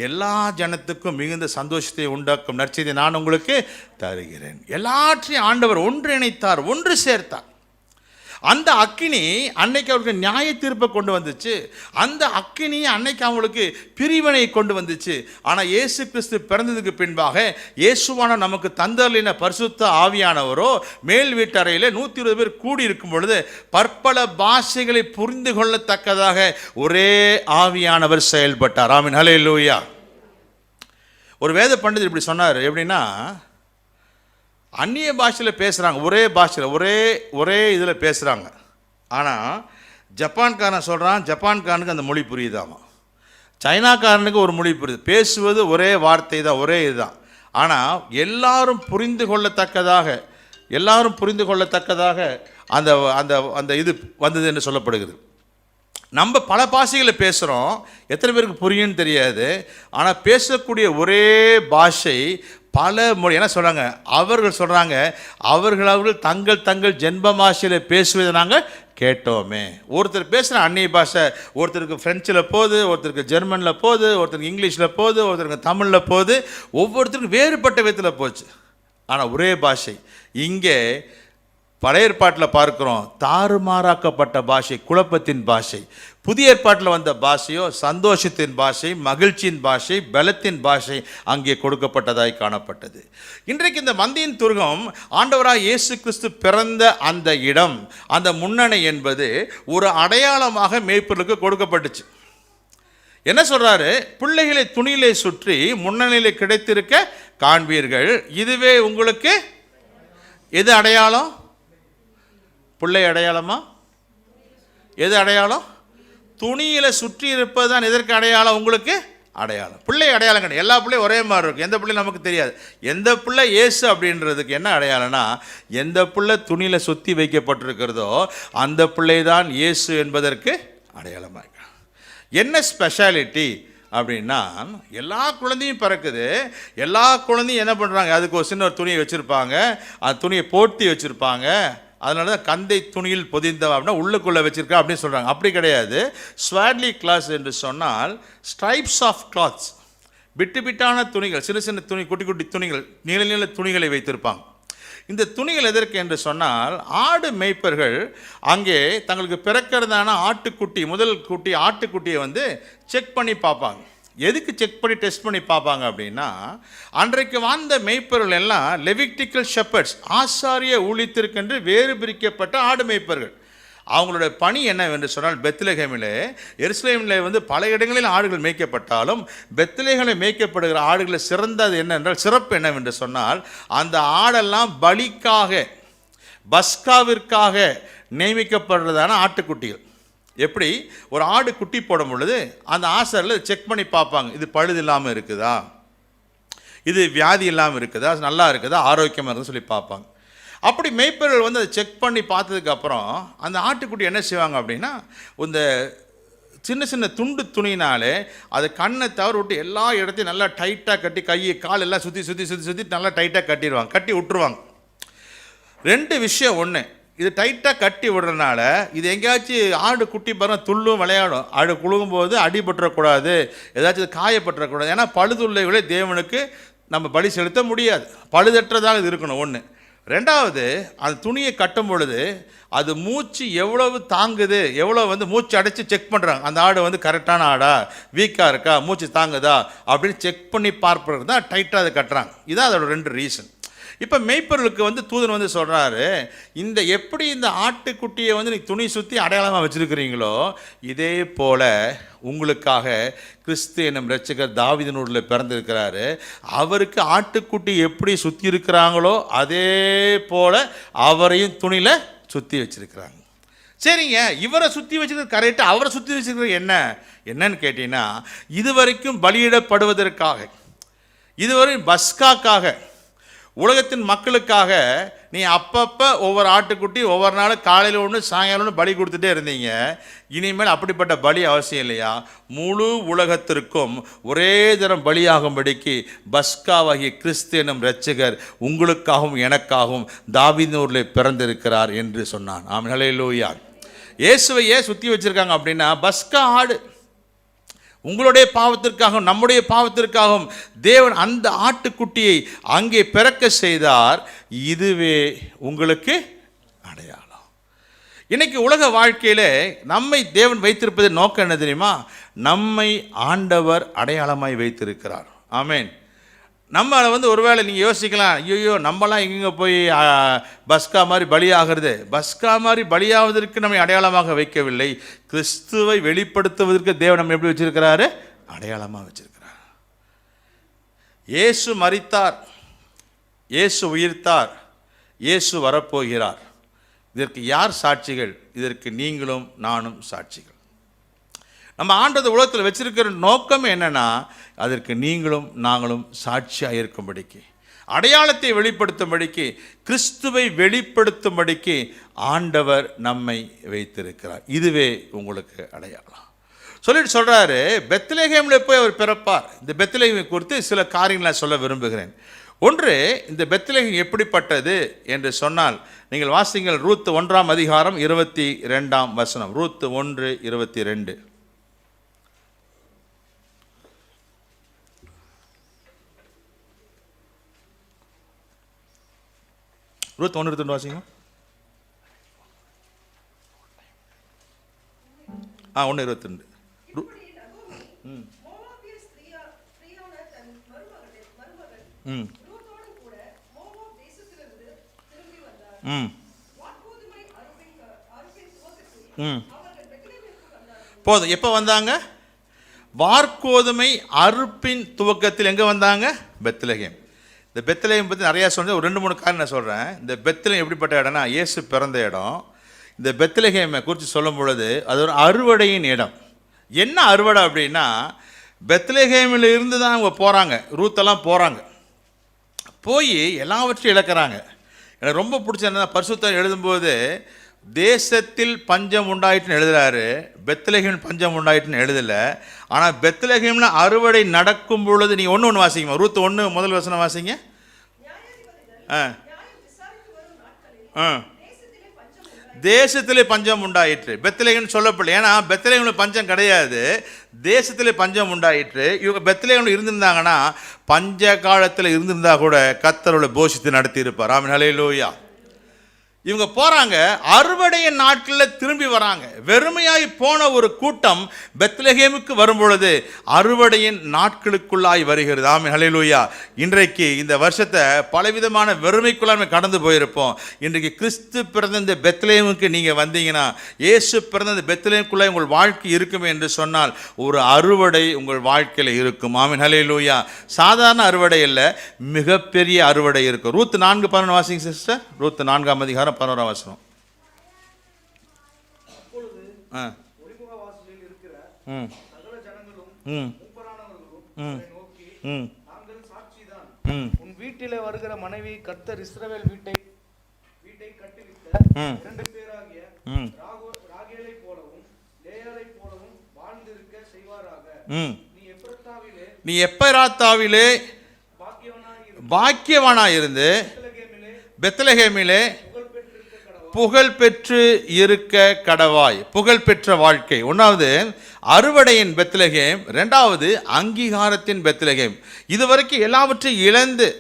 [SPEAKER 1] எல்லா ஜனத்துக்கும் மிகுந்த சந்தோஷத்தை உண்டாக்கும் நற்செய்தியை நான் உங்களுக்கு தருகிறேன். எல்லாற்றையும் ஆண்டவர் ஒன்றிணைத்தார், ஒன்று சேர்த்தார். அந்த அக்கினி அன்னைக்கு அவருக்கு நியாய தீர்ப்பை கொண்டு வந்துச்சு. அந்த அக்கினி அன்னைக்கு அவங்களுக்கு பிரிவினை கொண்டு வந்துச்சு. ஆனால் இயேசு கிறிஸ்து பிறந்ததுக்கு பின்பாக இயேசுவான நமக்கு தந்தர்லின பரிசுத்த ஆவியானவரோ மேல் வீட்டறையில் 120 பேர் கூடி இருக்கும் பொழுது பற்பல பாஷைகளை புரிந்து கொள்ளத்தக்கதாக ஒரே ஆவியானவர் செயல்பட்டார். ஆமீன், ஹல்லேலூயா. ஒரு வேத பண்டிதர் இப்படி சொன்னார். எப்படின்னா, அந்நிய பாஷையில் பேசுகிறாங்க, ஒரே பாஷையில் ஒரே இதில் பேசுகிறாங்க. ஆனால் ஜப்பான்காரன் சொல்கிறான், ஜப்பான்காரனுக்கு அந்த மொழி புரியுதாமா, சைனாக்காரனுக்கு ஒரு மொழி புரியுது, பேசுவது ஒரே வார்த்தை தான், ஒரே இதுதான். ஆனால் எல்லாரும் புரிந்து கொள்ளத்தக்கதாக அந்த அந்த அந்த இது வந்தது என்று சொல்லப்படுகிறது. நம்ம பல பாஷைகளை பேசுகிறோம், எத்தனை பேருக்கு புரியும்னு தெரியாது. ஆனால் பேசக்கூடிய ஒரே பாஷை பல மொழி. என்ன சொல்கிறாங்க, அவர்கள் தங்கள் ஜென்ம பாஷையில் பேசுவதை நாங்கள் கேட்டோமே. ஒருத்தர் பேசுகிற அந்நிய பாஷை, ஒருத்தருக்கு ஃப்ரெஞ்சில் போகுது, ஒருத்தருக்கு ஜெர்மனில் போகுது, ஒருத்தருக்கு இங்கிலீஷில் போகுது, ஒருத்தருக்கு தமிழில் போகுது, ஒவ்வொருத்தருக்கும் வேறுபட்ட விதத்தில் போச்சு. ஆனால் ஒரே பாஷை. இங்கே பழைய ஏற்பாட்டில் பார்க்குறோம் தாறுமாறாக்கப்பட்ட பாஷை, குழப்பத்தின் பாஷை. புதிய ஏற்பாட்டில் வந்த பாஷையோ சந்தோஷத்தின் பாஷை, மகிழ்ச்சியின் பாஷை, பலத்தின் பாஷை அங்கே கொடுக்கப்பட்டதாய் காணப்பட்டது. இன்றைக்கு இந்த மந்தையின் துருகம் ஆண்டவராக இயேசு கிறிஸ்து பிறந்த அந்த இடம், அந்த முன்னணை என்பது ஒரு அடையாளமாக மேய்ப்பர்களுக்கு கொடுக்கப்பட்டுச்சு. என்ன சொல்றாரு, பிள்ளைகளை துணியிலே சுற்றி முன்னணியிலே கிடைத்திருக்க காண்பீர்கள், இதுவே உங்களுக்கு எது அடையாளம்? பிள்ளை அடையாளமா? எது அடையாளம்? துணியில சுற்றி இருப்பது தான் எதற்கு அடையாளம்? உங்களுக்கு அடையாளம். பிள்ளை அடையாளம் கிடையாது. எல்லா பிள்ளையும் ஒரே மாதிரி இருக்கும். எந்த பிள்ளை நமக்கு தெரியாது. எந்த பிள்ளை இயேசு அப்படின்றதுக்கு என்ன அடையாளம்னா, எந்த பிள்ளை துணியில சுற்றி வைக்கப்பட்டிருக்கிறதோ அந்த பிள்ளை தான் இயேசு என்பதற்கு அடையாளமாக. என்ன ஸ்பெஷாலிட்டி அப்படின்னா, எல்லா குழந்தையும் பிறக்குது, எல்லா குழந்தையும் என்ன பண்ணுறாங்க, அதுக்கு ஒரு சின்ன ஒரு துணியை வச்சுருப்பாங்க, அந்த துணியை போட்டி வச்சுருப்பாங்க. அதனால தான் கந்தை துணியில் பொதிந்தவா அப்படின்னா உள்ளுக்குள்ளே வச்சுருக்கா அப்படின்னு சொல்கிறாங்க. அப்படி கிடையாது. ஸ்வாட்லி கிளாஸ் என்று சொன்னால் ஸ்ட்ரைப்ஸ் ஆஃப் கிளாத்ஸ், பிட்டான துணிகள், சின்ன சின்ன துணி, குட்டி குட்டி துணிகள், நீள நீள துணிகளை வைத்திருப்பாங்க. இந்த துணிகள் எதற்கு என்று சொன்னால், ஆடு மேய்ப்பர்கள் அங்கே தங்களுக்கு பிறக்கிறதான ஆட்டுக்குட்டி, முதல் குட்டி ஆட்டுக்குட்டியை வந்து செக் பண்ணி பார்ப்பாங்க. எதுக்கு செக் பண்ணி டெஸ்ட் பண்ணி பார்ப்பாங்க அப்படின்னா, அன்றைக்கு வாழ்ந்த மேய்ப்பர்கள் எல்லாம் லெவிட்டிக்கல் ஷெப்பர்ட்ஸ், ஆசாரிய ஊழியத்திற்கென்று வேறு பிரிக்கப்பட்ட ஆடு மேய்ப்பர்கள். அவங்களுடைய பணி என்னவென்று சொன்னால், பெத்லகேமிலே, எருசலேமில் வந்து பல இடங்களில் ஆடுகள் மேய்க்கப்பட்டாலும் பெத்லகேமில் மேய்க்கப்படுகிற ஆடுகளில் சிறந்தது என்னென்றால், சிறப்பு என்னவென்று சொன்னால், அந்த ஆடெல்லாம் பலிக்காக, பஸ்காவிற்காக நியமிக்கப்படுறதான ஆட்டுக்குட்டிகள். எப்படி ஒரு ஆடு குட்டி போடும் பொழுது அந்த ஆசாரில் செக் பண்ணி பார்ப்பாங்க, இது பழுது இல்லாமல் இருக்குதா, இது வியாதி இல்லாமல் இருக்குதா, நல்லா இருக்குதா, ஆரோக்கியமாக இருக்குதுன்னு சொல்லி பார்ப்பாங்க. அப்படி மேய்ப்பர்கள் வந்து அதை செக் பண்ணி பார்த்ததுக்கப்புறம் அந்த ஆட்டுக்குட்டி என்ன செய்வாங்க அப்படின்னா, இந்த சின்ன சின்ன துண்டு துணினாலே அதை கண்ணை தவறு விட்டு எல்லா இடத்தையும் நல்லா டைட்டாக கட்டி, கையை கால் எல்லாம் சுற்றி நல்லா டைட்டாக கட்டிடுவாங்க, கட்டி விட்டுருவாங்க. ரெண்டு விஷயம். ஒன்று, இது டைட்டாக கட்டி விடுறதுனால இது எங்கேயாச்சும் ஆடு குட்டி பாருங்கள் துள்ளும் விளையாடும், ஆடு குழுகும்போது அடிபட்டுறக்கூடாது, ஏதாச்சும் காயப்பட்டுறக்கூடாது. ஏன்னா பழுதுள்ளவர்களே தேவனுக்கு நம்ம பலி செலுத்த முடியாது, பழுதற்றதாக இது இருக்கணும். ஒன்று. ரெண்டாவது, அந்த துணியை கட்டும் பொழுது அது மூச்சு எவ்வளவு தாங்குது, எவ்வளோ வந்து மூச்சு அடைச்சி செக் பண்ணுறாங்க, அந்த ஆடு வந்து கரெக்டான ஆடா, வீக்காக இருக்கா, மூச்சு தாங்குதா அப்படின்னு செக் பண்ணி பார்ப்பது தான் டைட்டாக அதை கட்டுறாங்க. இதுதான் அதோட ரெண்டு ரீசன். இப்போ மேய்ப்பர்களுக்கு வந்து தூதன் வந்து சொல்கிறாரு, இந்த எப்படி இந்த ஆட்டுக்குட்டியை வந்து நீங்கள் துணி சுற்றி அடையாளமாக வச்சுருக்கிறீங்களோ, இதே போல் உங்களுக்காக கிறிஸ்து என்னும் இரட்சகர் தாவீதின் ஊரில் பிறந்திருக்கிறாரு. அவருக்கு ஆட்டுக்குட்டி எப்படி சுற்றி இருக்கிறாங்களோ அதே போல் அவரையும் துணியில் சுற்றி வச்சுருக்கிறாங்க. சரிங்க, இவரை சுற்றி வச்சுக்கிறது கரெக்டாக, அவரை சுற்றி வச்சுக்கிறது என்னன்னு கேட்டீங்கன்னா, இதுவரைக்கும் பலியிடப்படுவதற்காக, இதுவரை பஸ்காக்காக, உலகத்தின் மக்களுக்காக நீ அப்பப்போ ஒவ்வொரு ஆட்டுக்குட்டி ஒவ்வொரு நாள் காலையில் ஒன்று சாயங்காலம் ஒன்று பலி கொடுத்துட்டே இருந்தீங்க. இனிமேல் அப்படிப்பட்ட பலி அவசியம் இல்லையா? முழு உலகத்திற்கும் ஒரே தரம் பலியாகும்படிக்கு பஸ்காவாகிய கிறிஸ்து எனும் இரட்சகர் உங்களுக்காகவும் எனக்காகவும் தாவீதின் பிறந்திருக்கிறார் என்று சொன்னான். ஆமென், ஹல்லேலூயா. இயேசுவையே சுற்றி வச்சுருக்காங்க அப்படின்னா, பஸ்கா ஆடு உங்களுடைய பாவத்திற்காகவும் நம்முடைய பாவத்திற்காகவும் தேவன் அந்த ஆட்டுக்குட்டியை அங்கே பிறக்க செய்தார். இதுவே உங்களுக்கு அடையாளம். இன்னைக்கு உலக வாழ்க்கையில் நம்மை தேவன் வைத்திருப்பது நோக்கம் என்ன தெரியுமா? நம்மை ஆண்டவர் அடையாளமாய் வைத்திருக்கிறார். ஆமென். நம்ம வந்து ஒருவேளை நீங்கள் யோசிக்கலாம், ஐயோ நம்மலாம் எங்கெங்கே போய் பஸ்கா மாதிரி பலியாகிறது. பஸ்கா மாதிரி பலியாவதற்கு நம்மை அடையாளமாக வைக்கவில்லை, கிறிஸ்துவை வெளிப்படுத்துவதற்கு தேவன் நம்ம எப்படி வச்சிருக்கிறாரு? அடையாளமாக வச்சிருக்கிறார். இயேசு மரித்தார், இயேசு உயிர்த்தார், இயேசு வரப்போகிறார். இதற்கு யார் சாட்சிகள்? இதற்கு நீங்களும் நானும் சாட்சிகள். நம்ம ஆண்டவர் உலகத்தில் வச்சிருக்கிற நோக்கம் என்னன்னா, அதற்கு நீங்களும் நாங்களும் சாட்சியாக இருக்கும்படிக்கு, அடையாளத்தை வெளிப்படுத்தும்படிக்கு, கிறிஸ்துவை வெளிப்படுத்தும்படிக்கு ஆண்டவர் நம்மை வைத்திருக்கிறார். இதுவே உங்களுக்கு அடையாளம். சொல்லிட்டு சொல்கிறாரு, பெத்லகேமில் போய் அவர் பிறப்பார். இந்த பெத்லகேமை குறித்து சில காரியங்களை சொல்ல விரும்புகிறேன். ஒன்று, இந்த பெத்லகேம் எப்படிப்பட்டது என்று சொன்னால், நீங்கள் வாசிங்கள் ரூத் 1ஆம் அதிகாரம் 22ஆம் வசனம். ரூத் 1:22. ரூத் 1:22 வாசிங்க. 1:22. போதும். எப்போ வந்தாங்க? வார்கோதுமை அறுப்பின் துவக்கத்தில். எங்கே வந்தாங்க? பெத்லகேம். இந்த பெத்லகேம் பற்றி நிறையா சொன்னது. ஒரு 2-3 காரணம் நான் சொல்கிறேன். இந்த பெத்லகேம் எப்படிப்பட்ட இடம்னா, இயேசு பிறந்த இடம். இந்த பெத்லகேமை குறித்து சொல்லும் பொழுது அது ஒரு அறுவடையின் இடம். என்ன அறுவடை அப்படின்னா, பெத்லகேமில் இருந்து தான் அவங்க போகிறாங்க, ரூத்தெல்லாம் போகிறாங்க. போய் எல்லாவற்றையும் இழக்கிறாங்க. எனக்கு ரொம்ப பிடிச்ச என்ன, பரிசுத்தர் எழுதும்போது தேசத்தில் பஞ்சம் உண்டாயிட்டுன்னு எழுதுறாரு, பெத்லகேமில் பஞ்சம் உண்டாயிட்டுன்னு எழுதலை. ஆனால் பெத்லகேமில் அறுவடை நடக்கும் பொழுது நீங்கள் ஒன்று வாசிங்க. ரூத் 1 முதல் வசனம் வாசிங்க. தேசத்திலே பஞ்சம் உண்டாயிற்று. பெத்லகேம் சொல்லப்படல. ஏன்னா பெத்லகேமில் பஞ்சம் கிடையாது, தேசத்திலே பஞ்சம் உண்டாயிற்று. இவங்க பெத்லகேமில் இருந்திருந்தாங்கன்னா பஞ்ச காலத்தில் இருந்திருந்தா கூட கர்த்தரோட போஷித்து நடத்தி இருப்பார். ஆமென், ஹல்லேலூயா. இவங்க போகிறாங்க, அறுவடையின் நாட்களில் திரும்பி வராங்க. வெறுமையாய் போன ஒரு கூட்டம் பெத்லகேமுக்கு வரும்பொழுது அறுவடையின் நாட்களுக்குள்ளாய் வருகிறது. ஆமென், ஹல்லேலூயா. இன்றைக்கு இந்த வருஷத்தை பலவிதமான வெறுமைக்குள்ளாக கடந்து போயிருப்போம். இன்றைக்கு கிறிஸ்து பிறந்த இந்த பெத்லகேமுக்கு நீங்கள் வந்தீங்கன்னா, இயேசு பிறந்த இந்த பெத்லகேமுக்குள்ளே உங்கள் வாழ்க்கை இருக்குமே என்று சொன்னால் ஒரு அறுவடை உங்கள் வாழ்க்கையில் இருக்கும். ஆமென், ஹல்லேலூயா. சாதாரண அறுவடை இல்லை, மிகப்பெரிய அறுவடை இருக்கும். ரூத் 4:11 வாசிங்க சிஸ்டர். ரூத் 4ஆம் அதிகாரம் 11ஆம் வசனம்.
[SPEAKER 2] உன் வீட்டிலே வருகிற மனைவி கர்த்தர் இஸ்ரவேல் வீட்டை கட்டுவித்த 2 பேராகிய ராகேலை போலவும் லேயாளை போலவும் வாழ்ந்திருக்க செய்வாராக.
[SPEAKER 1] நீ எப்ராத்தாவிலே பாக்கியவானாயிருந்து பெத்லகேமிலே புகழ் பெற்று இருக்க கடவாய். புகழ் பெற்ற வாழ்க்கை. ஒன்றாவது அறுவடையின் பெத்லகேம், 2வது அங்கீகாரத்தின் பெத்லகேம். இதுவரைக்கும் எல்லாவற்றையும் இழந்து,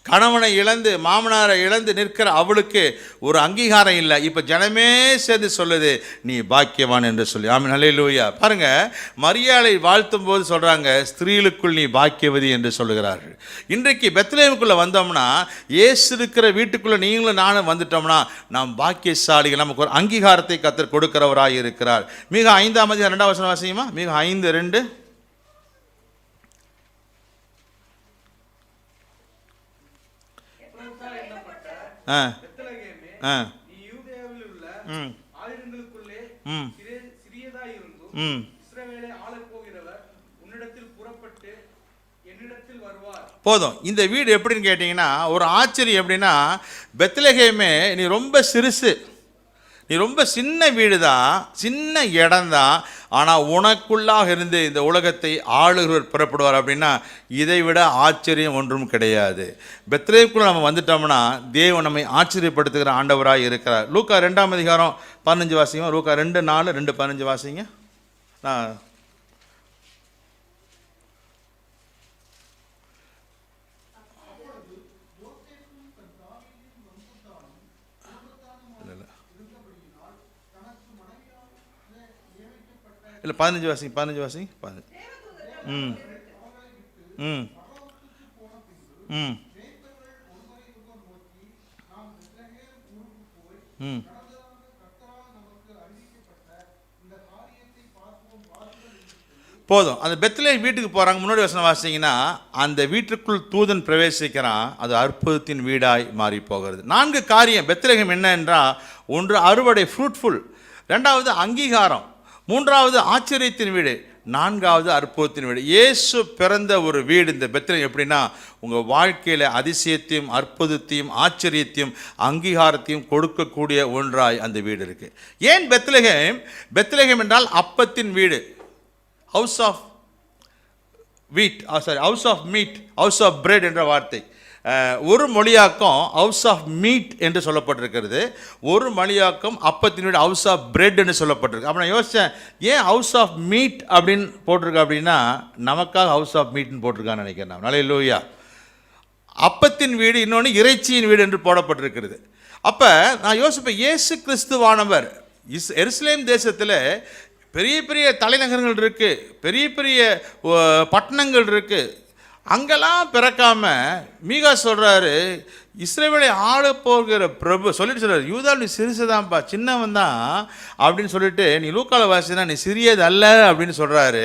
[SPEAKER 1] கணவனை இழந்து, மாமனாரை இழந்து நிற்கிற அவளுக்கு ஒரு அங்கீகாரம் இல்லை. இப்போ ஜனமே சேர்ந்து சொல்லுது, நீ பாக்கியவான் என்று சொல்லி. ஆமென், ஹல்லேலூயா. பாருங்க, மரியாளை வாழ்த்தும் போது சொல்றாங்க, ஸ்திரீலுக்குள் நீ பாக்கியவதி என்று சொல்லுகிறார்கள். இன்றைக்கு பெத்லகேமுக்குள்ள வந்தோம்னா, இயேசு இருக்கிற வீட்டுக்குள்ள நீங்களும் நானும் வந்துட்டோம்னா நாம் பாக்கியசாலிகள். நமக்கு ஒரு அங்கீகாரத்தை கர்த்தர் கொடுக்கிறவராய் இருக்கிறார். மிக 5ஆம் அதிகாரம் 2ஆம் வசனம் வாசியுமா. மிக 5:2. போதும். இந்த வீடு எப்படின்னு கேட்டிங்கன்னா, ஒரு ஆச்சரியம். எப்படின்னா, பெத்லகேமே நீ ரொம்ப சிறுசு, நீ ரொம்ப சின்ன வீடு தான், சின்ன இடம்தான். ஆனால் உனக்குள்ளாக இருந்து இந்த உலகத்தை ஆளுகிறவர் புறப்படுவார் அப்படின்னா இதை விட ஆச்சரியம் ஒன்றும் கிடையாது. பெத்லகேமுக்குள்ள நம்ம வந்துட்டோம்னா தேவன் நம்மை ஆச்சரியப்படுத்துகிற ஆண்டவராக இருக்கிறார். லூக்கா 2ஆம் அதிகாரம் 15 வாசிங்க. லூக்கா 2:4, 2:15 வாசிங்க. நான் இல்லை 15 வாசிங்க. 15 வாசிங்க. 15. ம் ம் ம் ம் போதும். அந்த பெத்லகேம் வீட்டுக்கு போகிறாங்க. முன்னாடி வசனம் வாசிங்கன்னா, அந்த வீட்டுக்குள் தூதன் பிரவேசிக்கிறான். அது அற்புதத்தின் வீடாய் மாறி போகிறது. 4 காரியம் பெத்லகேம் என்ன என்றால், ஒன்று அறுவடை, ஃப்ரூட்ஃபுல். 2வது அங்கீகாரம். மூன்றாவது ஆச்சரியத்தின் வீடு, நான்காவது அற்புதத்தின் வீடு. இயேசு பிறந்த ஒரு வீடு இந்த பெத்லகேம். எப்படின்னா உங்கள் வாழ்க்கையில் அதிசயத்தையும் அற்புதத்தையும் ஆச்சரியத்தையும் அங்கீகாரத்தையும் கொடுக்கக்கூடிய ஒன்றாய் அந்த வீடு இருக்குது. ஏன் பெத்லகேம்? பெத்லகேம் என்றால் அப்பத்தின் வீடு, house of wheat, house of meat, house of bread என்ற வார்த்தை. ஒரு மொழியாக்கம் ஹவுஸ் ஆஃப் மீட் என்று சொல்லப்பட்டிருக்கிறது, ஒரு மொழியாக்கம் அப்பத்தின் வீடு ஹவுஸ் ஆஃப் பிரெட் என்று சொல்லப்பட்டிருக்கு. அப்போ நான் யோசித்தேன், ஏன் ஹவுஸ் ஆஃப் மீட் அப்படின்னு போட்டிருக்கேன் அப்படின்னா நமக்காக ஹவுஸ் ஆஃப் மீட்னு போட்டிருக்கான்னு நினைக்கிறேன் நான். அல்லேலூயா. அப்பத்தின் வீடு, இன்னொன்று இறைச்சியின் வீடு என்று போடப்பட்டிருக்கிறது. அப்போ நான் யோசிப்பேன், இயேசு கிறிஸ்துவானவர் எருசலேம் தேசத்தில் பெரிய பெரிய தலைநகரங்கள் இருக்குது, பெரிய பெரிய பட்டணங்கள் இருக்குது, அங்கெல்லாம் பிறக்காம மீகா சொல்கிறாரு, இஸ்ரவேலை ஆள போகிற பிரபு சொல்லிட்டு சொல்கிறார், யூதா நீ சிறுசுதான்ப்பா, சின்னவன் தான் அப்படின்னு சொல்லிட்டு, நீ லூக்கால வாசினா நீ சிறியதல்ல அப்படின்னு சொல்கிறாரு.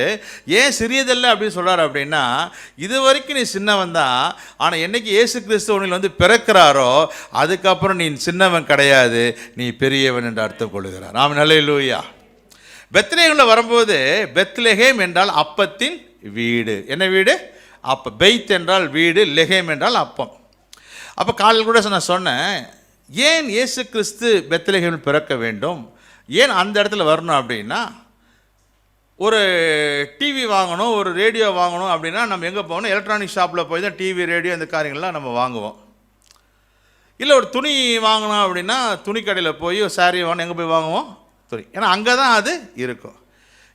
[SPEAKER 1] ஏன் சிறியதல்ல அப்படின்னு சொல்கிறாரு அப்படின்னா, இது வரைக்கும் நீ சின்னவன் தான், ஆனால் என்னைக்கு இயேசு கிறிஸ்து உன்னில் வந்து பிறக்கிறாரோ அதுக்கப்புறம் நீ சின்னவன் கிடையாது, நீ பெரியவன் என்று அர்த்தம் கொள்ளுகிறார். ஆமென், அல்லேலூயா. பெத்லகேமில் வரும்போது, பெத்லகேம் என்றால் அப்பத்தின் வீடு. என்ன வீடு? அப்போ பெய்த் என்றால் வீடு, லெகேம் என்றால் அப்பம். அப்போ காலையில் கூட நான் சொன்னேன், ஏன் இயேசு கிறிஸ்து பெத்லகேமில் பிறக்க வேண்டும், ஏன் அந்த இடத்துல வரணும் அப்படின்னா, ஒரு டிவி வாங்கணும், ஒரு ரேடியோ வாங்கணும் அப்படின்னா நம்ம எங்கே போகணும்? எலக்ட்ரானிக் ஷாப்பில் போய் தான் டிவி, ரேடியோ இந்த காரியங்கள்லாம் நம்ம வாங்குவோம். இல்லை ஒரு துணி வாங்கணும் அப்படின்னா துணி கடையில் போய் சாரி வாங்கணும், எங்கே போய் வாங்குவோம்? துணி. ஏன்னா அங்கே தான் அது இருக்கும்.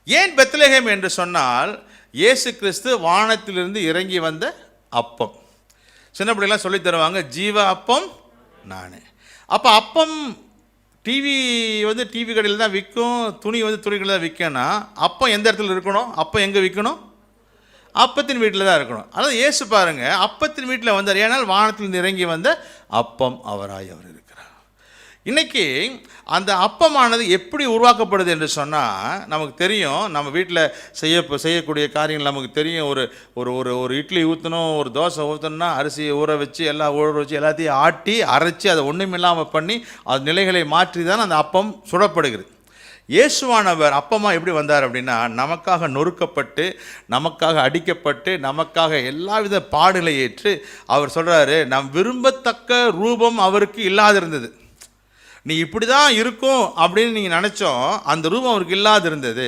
[SPEAKER 1] ஏன் பெத்லகேம் என்று சொன்னால், இயேசு கிறிஸ்து வானத்திலிருந்து இறங்கி வந்த அப்பம். சின்ன பிள்ளைலாம் சொல்லி தருவாங்க, ஜீவ அப்பம் நானே. அப்போ அப்பம் டிவி வந்து டிவி கடையில் தான் விற்கும், துணி வந்து துணி கடையில் தான் விற்கனா, அப்பம் எந்த இடத்துல இருக்கணும்? அப்பம் எங்கே விற்கணும்? அப்பத்தின் வீட்டில் தான் இருக்கணும். அதாவது இயேசு பாருங்கள், அப்பத்தின் வீட்டில் வந்தார். ஏன்னால் வானத்திலிருந்து இறங்கி வந்த அப்பம் அவராய் அவர் இருக்கிறார். இன்றைக்கி அந்த அப்பமானது எப்படி உருவாக்கப்படுது என்று சொன்னால், நமக்கு தெரியும், நம்ம வீட்டில் செய்யக்கூடிய காரியங்கள் நமக்கு தெரியும். ஒரு ஒரு ஒரு இட்லி ஊற்றணும், ஒரு தோசை ஊற்றணும்னா அரிசியை ஊற வச்சு எல்லாம் ஊற வச்சு எல்லாத்தையும் ஆட்டி அரைச்சி அதை ஒன்றுமில்லாமல் பண்ணி அது நிலைகளை மாற்றி தான் அந்த அப்பம் சுடப்படுகிறது. இயேசுவானவர் அப்பமாக எப்படி வந்தார் அப்படின்னா, நமக்காக நொறுக்கப்பட்டு, நமக்காக அடிக்கப்பட்டு, நமக்காக எல்லாவித பாடுகளை ஏற்று அவர் சொல்கிறாரு, நம் விரும்பத்தக்க ரூபம் அவருக்கு இல்லாதிருந்தது. நீ இப்படி தான் இருக்கும் அப்படின்னு நீங்கள் நினச்சோம், அந்த ரூபம் அவருக்கு இல்லாது இருந்தது.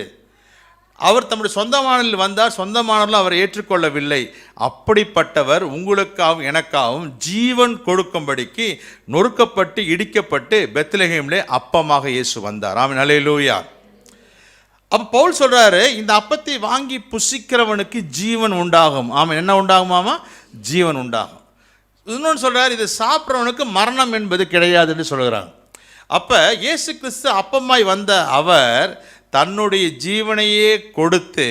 [SPEAKER 1] அவர் தம்முடைய சொந்தமானதில் வந்தார், சொந்தமானவர்கள் அவரை ஏற்றுக்கொள்ளவில்லை. அப்படிப்பட்டவர் உங்களுக்காகவும் எனக்காகவும் ஜீவன் கொடுக்கும்படிக்கு நொறுக்கப்பட்டு இடிக்கப்பட்டு பெத்லகேமிலே அப்பமாக இயேசு வந்தார். ஆமென், அல்லேலூயா. அப்போ பவுல் சொல்கிறாரு, இந்த அப்பத்தை வாங்கி புசிக்கிறவனுக்கு ஜீவன் உண்டாகும். ஆமாம், என்ன உண்டாகுமாமா? ஜீவன் உண்டாகும். இன்னொன்று சொல்கிறார், இது சாப்பிட்றவனுக்கு மரணம் என்பது கிடையாதுன்னு சொல்கிறாங்க. அப்போ இயேசு கிறிஸ்து அப்பமாய் வந்த அவர் தன்னுடைய ஜீவனையே கொடுத்து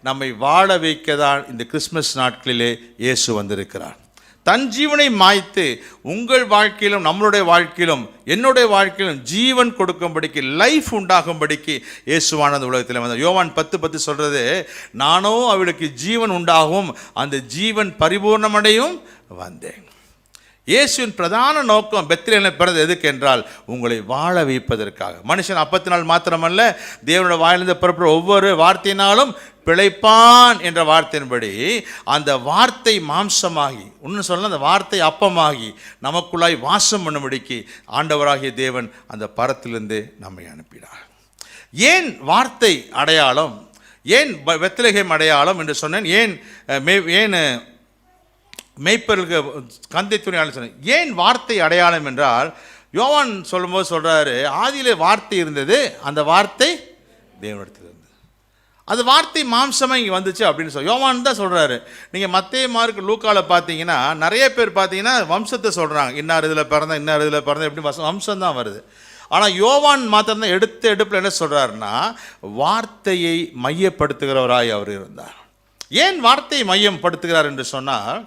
[SPEAKER 1] நம்மை வாழ வைக்க தான் இந்த கிறிஸ்மஸ் நாட்களிலே இயேசு வந்திருக்கிறார். தன் ஜீவனை மாய்த்து உங்கள் வாழ்க்கையிலும் நம்மளுடைய வாழ்க்கையிலும் என்னுடைய வாழ்க்கையிலும் ஜீவன் கொடுக்கும்படிக்கு, லைஃப் உண்டாகும்படிக்கு இயேசுவானது உலகத்தில் வந்தார். யோவான் 10:10 சொல்கிறது, நானோ அவளுக்கு ஜீவன் உண்டாகும், அந்த ஜீவன் பரிபூர்ணமடையும் வந்தேன். இயேசுவின் பிரதான நோக்கம் பெத்லகேமில் பிறந்தது எதுக்கு என்றால், உங்களை வாழ வைப்பதற்காக. மனுஷன் அப்பத்தினால் மாத்திரமல்ல, தேவனுடைய வாயிலிருந்து புறப்படுற ஒவ்வொரு வார்த்தையினாலும் பிழைப்பான் என்ற வார்த்தையின்படி அந்த வார்த்தை மாம்சமாகி, இன்னும் சொல்ல அந்த வார்த்தை அப்பமாகி நமக்குள்ளாய் வாசம் பண்ணும்படிக்கு ஆண்டவராகிய தேவன் அந்த பரத்திலிருந்து நம்மை அனுப்பினார். ஏன் வார்த்தை அடையாளம், ஏன் பெத்லகேம் அடையாளம் என்று சொன்னேன்? ஏன் மெய்ப்பர்களுக்கு கந்தை துணி சொன்னேன்? ஏன் வார்த்தை அடையாளம் என்றால், யோவான் சொல்லும்போது சொல்கிறாரு, ஆதியிலே வார்த்தை இருந்தது, அந்த வார்த்தை தேவனிடத்தில் இருந்தது, அந்த வார்த்தை மாம்சமாக இங்கே வந்துச்சு அப்படின்னு யோவான் தான் சொல்கிறாரு. நீங்கள் மத்தேயு, மார்க்கு, லூக்காவில் பார்த்தீங்கன்னா நிறைய பேர் பார்த்தீங்கன்னா வம்சத்தை சொல்கிறாங்க, இன்னார் இதில் பிறந்தேன், இன்னார் இதில் பிறந்தேன், எப்படி வம்சம் தான் வருது. ஆனால் யோவான் மாத்திரம் தான் எடுப்பில் என்ன சொல்கிறாருன்னா, வார்த்தையை மையப்படுத்துகிறவராய் அவர் இருந்தார். ஏன் வார்த்தையை மையப்படுத்துகிறார் என்று சொன்னால்,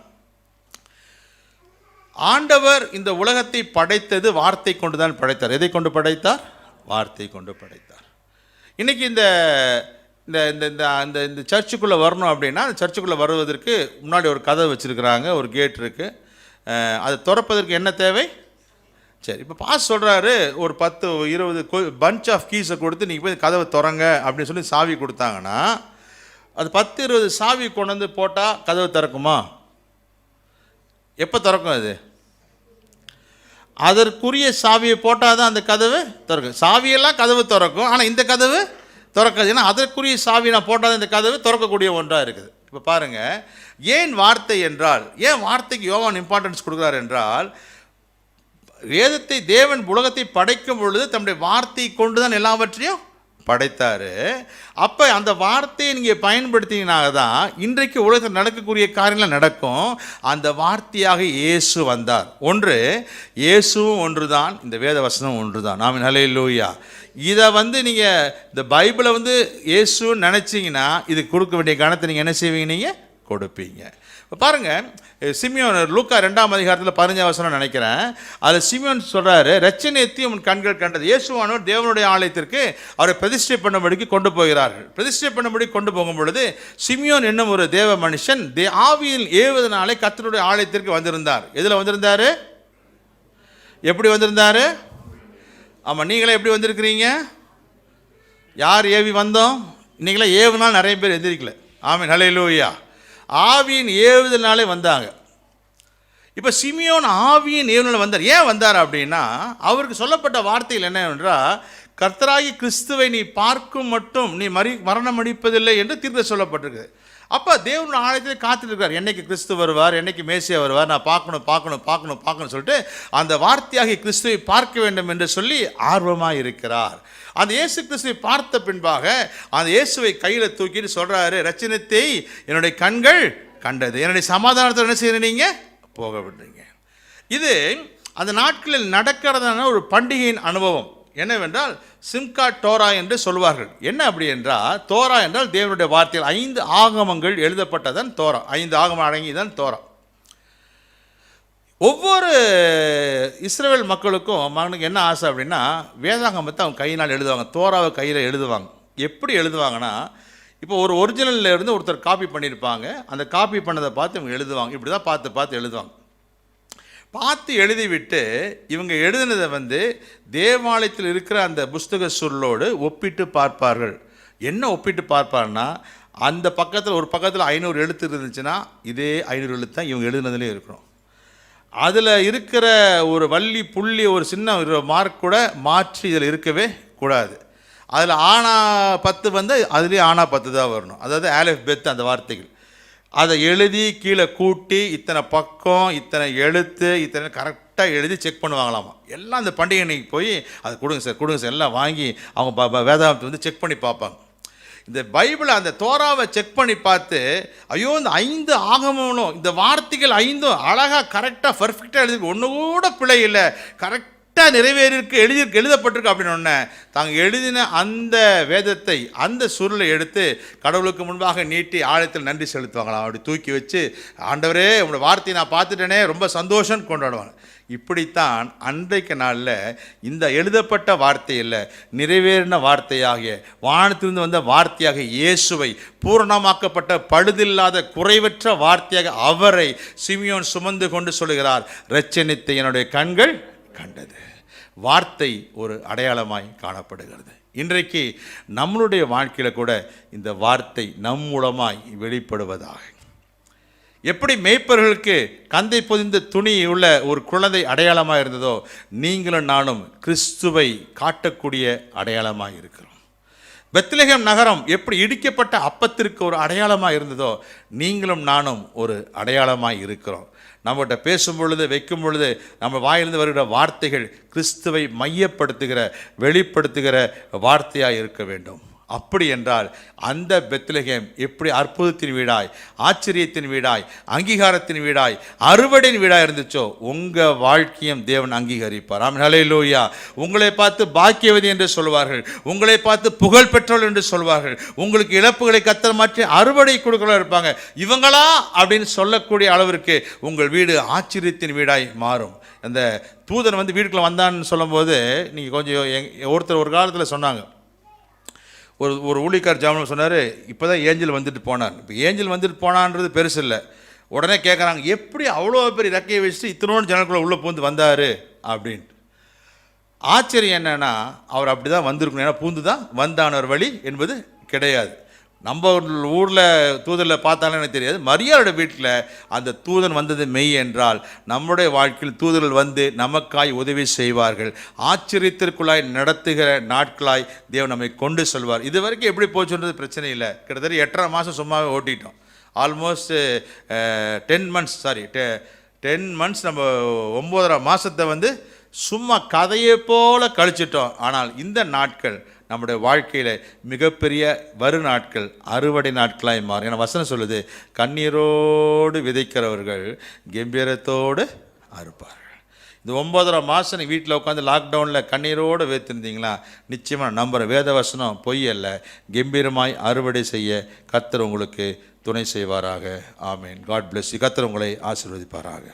[SPEAKER 1] ஆண்டவர் இந்த உலகத்தை படைத்தது வார்த்தை கொண்டு தான் படைத்தார். எதை கொண்டு படைத்தார்? வார்த்தை கொண்டு படைத்தார். இன்றைக்கி இந்த இந்த இந்த இந்த சர்ச்சுக்குள்ளே வரணும் அப்படின்னா, அந்த சர்ச்சுக்குள்ளே வருவதற்கு முன்னாடி ஒரு கதவு வச்சுருக்கிறாங்க, ஒரு கேட் இருக்குது. அதை திறப்பதற்கு என்ன தேவை? சரி, இப்போ பாஸ் சொல்கிறாரு ஒரு 10-20 பஞ்ச் ஆஃப் கீஸை கொடுத்து நீங்கள் போய் கதவை திறங்க அப்படின்னு சொல்லி சாவி கொடுத்தாங்கன்னா அது 10-20 சாவி கொண்டு வந்து போட்டால் கதவை திறக்குமா? எப்போ திறக்கும்? அது அதற்குரிய சாவியை போட்டால் தான் அந்த கதவு திறக்கும். சாவியெல்லாம் கதவு திறக்கும், ஆனால் இந்த கதவு திறக்காது. ஏன்னா அதற்குரிய சாவி நான் போட்டால் தான் இந்த கதவு திறக்கக்கூடிய ஒன்றாக இருக்குது. இப்போ பாருங்கள், ஏன் வார்த்தை என்றால், ஏன் வார்த்தைக்கு யோவான் இம்பார்ட்டன்ஸ் கொடுக்குறார் என்றால், வேதத்தை தேவன் உலகத்தை படைக்கும் பொழுது தம்முடைய வார்த்தையை கொண்டு தான் எல்லாவற்றையும் படைத்தார். அப்போ அந்த வார்த்தையை நீங்கள் பயன்படுத்தினா தான் இன்றைக்கு உலகத்தில் நடக்கக்கூடிய காரியங்கள் நடக்கும். அந்த வார்த்தையாக இயேசு வந்தார். ஒன்று இயேசுவும் ஒன்று தான், இந்த வேத வசனம் ஒன்று தான். ஆமென், ஹல்லேலூயா. இதை நீங்கள் இந்த பைபிளை இயேசுன்னு நினச்சிங்கன்னா இது கொடுக்க வேண்டிய கணத்தை நீங்கள் என்ன செய்வீங்க? நீங்கள் கொடுப்பீங்க. இப்போ பாருங்கள், சிமியோன் லூக்கா 2ஆம் அதிகாரத்தில் 15ஆம் வசனம் நினைக்கிறேன். அதில் சிமியோன் சொல்கிறாரு, இரட்சணியத்தையும் உன் கண்கள் கண்டது. இயேசுவானவர் தேவனுடைய ஆலயத்திற்கு அவரை பிரதிஷ்டை பண்ணும்படிக்கு கொண்டு போகிறார்கள். பிரதிஷ்டை பண்ணும்படி கொண்டு போகும் பொழுது சிமியோன் என்னும் ஒரு தேவ மனுஷன் ஆவியில் ஏவுவதனாலே கர்த்தருடைய ஆலயத்திற்கு வந்திருந்தார். எதில் வந்திருந்தார்? எப்படி வந்திருந்தார்? ஆமாம், நீங்களே எப்படி வந்திருக்கிறீங்க? யார் ஏவி வந்தோம்? இன்றைக்கெல்லாம் ஏவுனால் நிறைய பேர் எந்திரிக்கல. ஆமென், ஹல்லேலூயா. ஆவியின் ஏவுதல்னாலே வந்தாங்க. இப்போ சிமியோன் ஆவியின் ஏவுதல் வந்தார். ஏன் வந்தார் அப்படின்னா, அவருக்கு சொல்லப்பட்ட வார்த்தையில் என்னவென்றால், கர்த்தராகி கிறிஸ்துவை நீ பார்க்கும் மட்டும் நீ மரணம் அடிப்பதில்லை என்று தீர்க்க சொல்லப்பட்டிருக்கு. அப்போ தேவனுடைய ஆலயத்தில் காத்துருக்கார், என்னைக்கு கிறிஸ்து வருவார், என்னைக்கு மேசியா வருவார், நான் பார்க்கணும் சொல்லிட்டு அந்த வார்த்தையாகி கிறிஸ்துவை பார்க்க வேண்டும் என்று சொல்லி ஆர்வமாக இருக்கிறார். அந்த இயேசு கிறிஸ்துவை பார்த்த பின்பாக அந்த இயேசுவை கையில் தூக்கிட்டு சொல்கிறாரு, இரட்சணியத்தை என்னுடைய கண்கள் கண்டது, என்னுடைய சமாதானத்தை என்ன செய்யணும்? நீங்கள் போக விடுறீங்க. இது அந்த நாட்களில் நடக்கிறதான ஒரு பண்டிகையின் அனுபவம். என்னவென்றால் சிம்கா டோரா என்று சொல்வார்கள். என்ன அப்படி என்றால், தோரா என்றால் தேவனுடைய வார்த்தையில் 5 ஆகமங்கள் எழுதப்பட்டதான் தோரா. 5 ஆகமம் அடங்கிதான் தோரா. ஒவ்வொரு இஸ்ரவேல் மக்களுக்கும் என்ன ஆசை அப்படின்னா, வேதாகமத்தை அவங்க கையினால் எழுதுவாங்க, தோராவை கையில் எழுதுவாங்க. எப்படி எழுதுவாங்கன்னா, இப்போ ஒரு ஒரிஜினலில் இருந்து ஒருத்தர் காப்பி பண்ணியிருப்பாங்க, அந்த காப்பி பண்ணதை பார்த்து இவங்க எழுதுவாங்க. இப்படி தான் பார்த்து எழுதுவாங்க. பார்த்து எழுதிவிட்டு இவங்க எழுதினதை தேவாலயத்தில் இருக்கிற அந்த புஸ்தக சொல்லோடு ஒப்பிட்டு பார்ப்பார்கள். என்ன ஒப்பிட்டு பார்ப்பார்னா, அந்த பக்கத்தில் ஒரு பக்கத்தில் 500 எழுத்து இருந்துச்சுன்னா இதே 500 எழுத்து தான் இவங்க எழுதுனதுலேயும் இருக்கணும். அதில் இருக்கிற ஒரு வள்ளி புள்ளி ஒரு சின்ன ஒரு மார்க் கூட மாற்றி இதில் இருக்கவே கூடாது. அதில் ஆனா 10 அதுலேயே ஆனா 10 தான் வரணும். அதாவது ஆலிஃப் பெத் அந்த வார்த்தைகள் அதை எழுதி கீழே கூட்டி இத்தனை பக்கம் இத்தனை எழுத்து இத்தனை கரெக்டாக எழுதி செக் பண்ணுவாங்களாமா. எல்லாம் அந்த பண்டிகை அன்னைக்கு போய் அதை கொடுங்க சார் எல்லாம் வாங்கி அவங்க வேதாகமத்தை செக் பண்ணி பார்ப்பாங்க. இந்த பைபிளை அந்த தோராவை செக் பண்ணி பார்த்து, ஐயோ இந்த 5 ஆகமங்களும் இந்த வார்த்தைகள் 5 அழகாக கரெக்டாக பர்ஃபெக்டாக எழுதிருக்கு, ஒன்று கூட பிழை இல்லை, கரெக்டாக நிறைவேறிருக்கு, எழுதப்பட்டிருக்கு அப்படின்னு ஒன்று தாங்க எழுதின அந்த வேதத்தை அந்த சுருளை எடுத்து கடவுளுக்கு முன்பாக நீட்டி ஆழத்தில் நன்றி செலுத்துவாங்களாம். அப்படி தூக்கி வச்சு, ஆண்டவரே உங்களோட வார்த்தையை நான் பார்த்துட்டேனே ரொம்ப சந்தோஷம் கொண்டாடுவாங்க. இப்படித்தான் அன்றைக்கு நாளில் இந்த எழுதப்பட்ட வார்த்தையில் நிறைவேறின வார்த்தையாகிய வானத்திலிருந்து வந்த வார்த்தையாக இயேசுவை பூரணமாக்கப்பட்ட பழுதில்லாத குறைவற்ற வார்த்தையாக அவரை சிமியோன் சுமந்து கொண்டு சொல்கிறார், இரட்சணியத்தை என்னுடைய கண்கள் கண்டது. வார்த்தை ஒரு அடையாளமாய் காணப்படுகிறது. இன்றைக்கு நம்மளுடைய வாழ்க்கையில் கூட இந்த வார்த்தை நம் மூலமாய் வெளிப்படுவதாக. எப்படி மேய்ப்பர்களுக்கு கந்தை பொதிந்த துணி உள்ள ஒரு குழந்தை அடையாளமாக இருந்ததோ, நீங்களும் நானும் கிறிஸ்துவை காட்டக்கூடிய அடையாளமாக இருக்கிறோம். பெத்லகேம் நகரம் எப்படி இடிக்கப்பட்ட அப்பத்திற்கு ஒரு அடையாளமாக இருந்ததோ, நீங்களும் நானும் ஒரு அடையாளமாக இருக்கிறோம். நம்மகிட்ட பேசும் பொழுது வைக்கும் பொழுது நம்ம வாயிலிருந்து வருகிற வார்த்தைகள் கிறிஸ்துவை மையப்படுத்துகிற வெளிப்படுத்துகிற வார்த்தையாக இருக்க வேண்டும். அப்படி என்றால் அந்த பெத்லகேம் எப்படி அற்புதத்தின் வீடாய், ஆச்சரியத்தின் வீடாய், அங்கீகாரத்தின் வீடாய், அறுவடையின் வீடாய் இருந்துச்சோ, உங்கள் வாழ்க்கையும் தேவன் அங்கீகரிப்பார். ஆமென், ஹல்லேலூயா. உங்களை பார்த்து பாக்கியவதி என்று சொல்வார்கள், உங்களை பார்த்து புகழ் பெற்றவர்கள் என்று சொல்வார்கள். உங்களுக்கு இழப்புகளை கர்த்தர் மாற்றி அறுவடை கொடுக்கலாம் இருப்பாங்க. இவங்களா அப்படின்னு சொல்லக்கூடிய அளவிற்கு உங்கள் வீடு ஆச்சரியத்தின் வீடாய் மாறும். அந்த தூதன் வீட்டுக்குள்ள வந்தான்னு சொல்லும்போது நீங்கள் கொஞ்சம் ஒருத்தர் ஒரு காலத்தில் சொன்னாங்க, ஒரு ஊழியக்கார் ஜாமன் சொன்னார், இப்போ தான் ஏஞ்சல் வந்துட்டு போனார். இப்போ ஏஞ்சல் வந்துட்டு போனான்றது பெருசு இல்லை. உடனே கேட்குறாங்க, எப்படி அவ்வளோ பெரிய ரெக்கையை வச்சுட்டு இத்தனோடு ஜனக்குள்ளே உள்ளே பூந்து வந்தார் அப்படின்ட்டு. ஆச்சரியம் என்னன்னா, அவர் அப்படி தான் வந்திருக்கணும். ஏன்னா பூந்து தான் வந்தானவர் வழி என்பது கிடையாது. நம்ம ஊரில் தூதரில் பார்த்தாலும் எனக்கு தெரியாது. மரியாளோட வீட்டில் அந்த தூதன் வந்தது மெய் என்றால், நம்முடைய வாழ்க்கையில் தூதர்கள் வந்து நமக்காய் உதவி செய்வார்கள். ஆச்சரியத்திற்குள்ளாய் நடத்துகிற நாட்களாய் தேவன் நம்மை கொண்டு செல்வார். இது வரைக்கும் எப்படி போச்சுன்றது பிரச்சனை இல்லை. கிட்டத்தட்ட 8.5 மாதம் சும்மாவே ஓட்டிட்டோம். ஆல்மோஸ்ட் 10 மந்த்ஸ் நம்ம 9.5 மாதத்தை வந்து சும்மா கதையை போல கழிச்சிட்டோம். ஆனால் இந்த நாட்கள் நம்முடைய வாழ்க்கையில் மிகப்பெரிய நாட்கள், அறுவடை நாட்களாய் மாறும். ஏன்னா வசனம் சொல்லுது, கண்ணீரோடு விதைக்கிறவர்கள் கம்பீரத்தோடு அறுப்பார்கள். இந்த 9.5 மாதம் நீ வீட்டில் உட்காந்து லாக்டவுனில் கண்ணீரோடு வைத்திருந்தீங்களா? நிச்சயமாக நம்புகிற வேத வசனம் பொய் அல்ல. கம்பீரமாய் அறுவடை செய்ய கர்த்தர் உங்களுக்கு துணை செய்வாராக. ஆமேன். God bless you. கர்த்தர் உங்களை ஆசீர்வதிப்பாராக.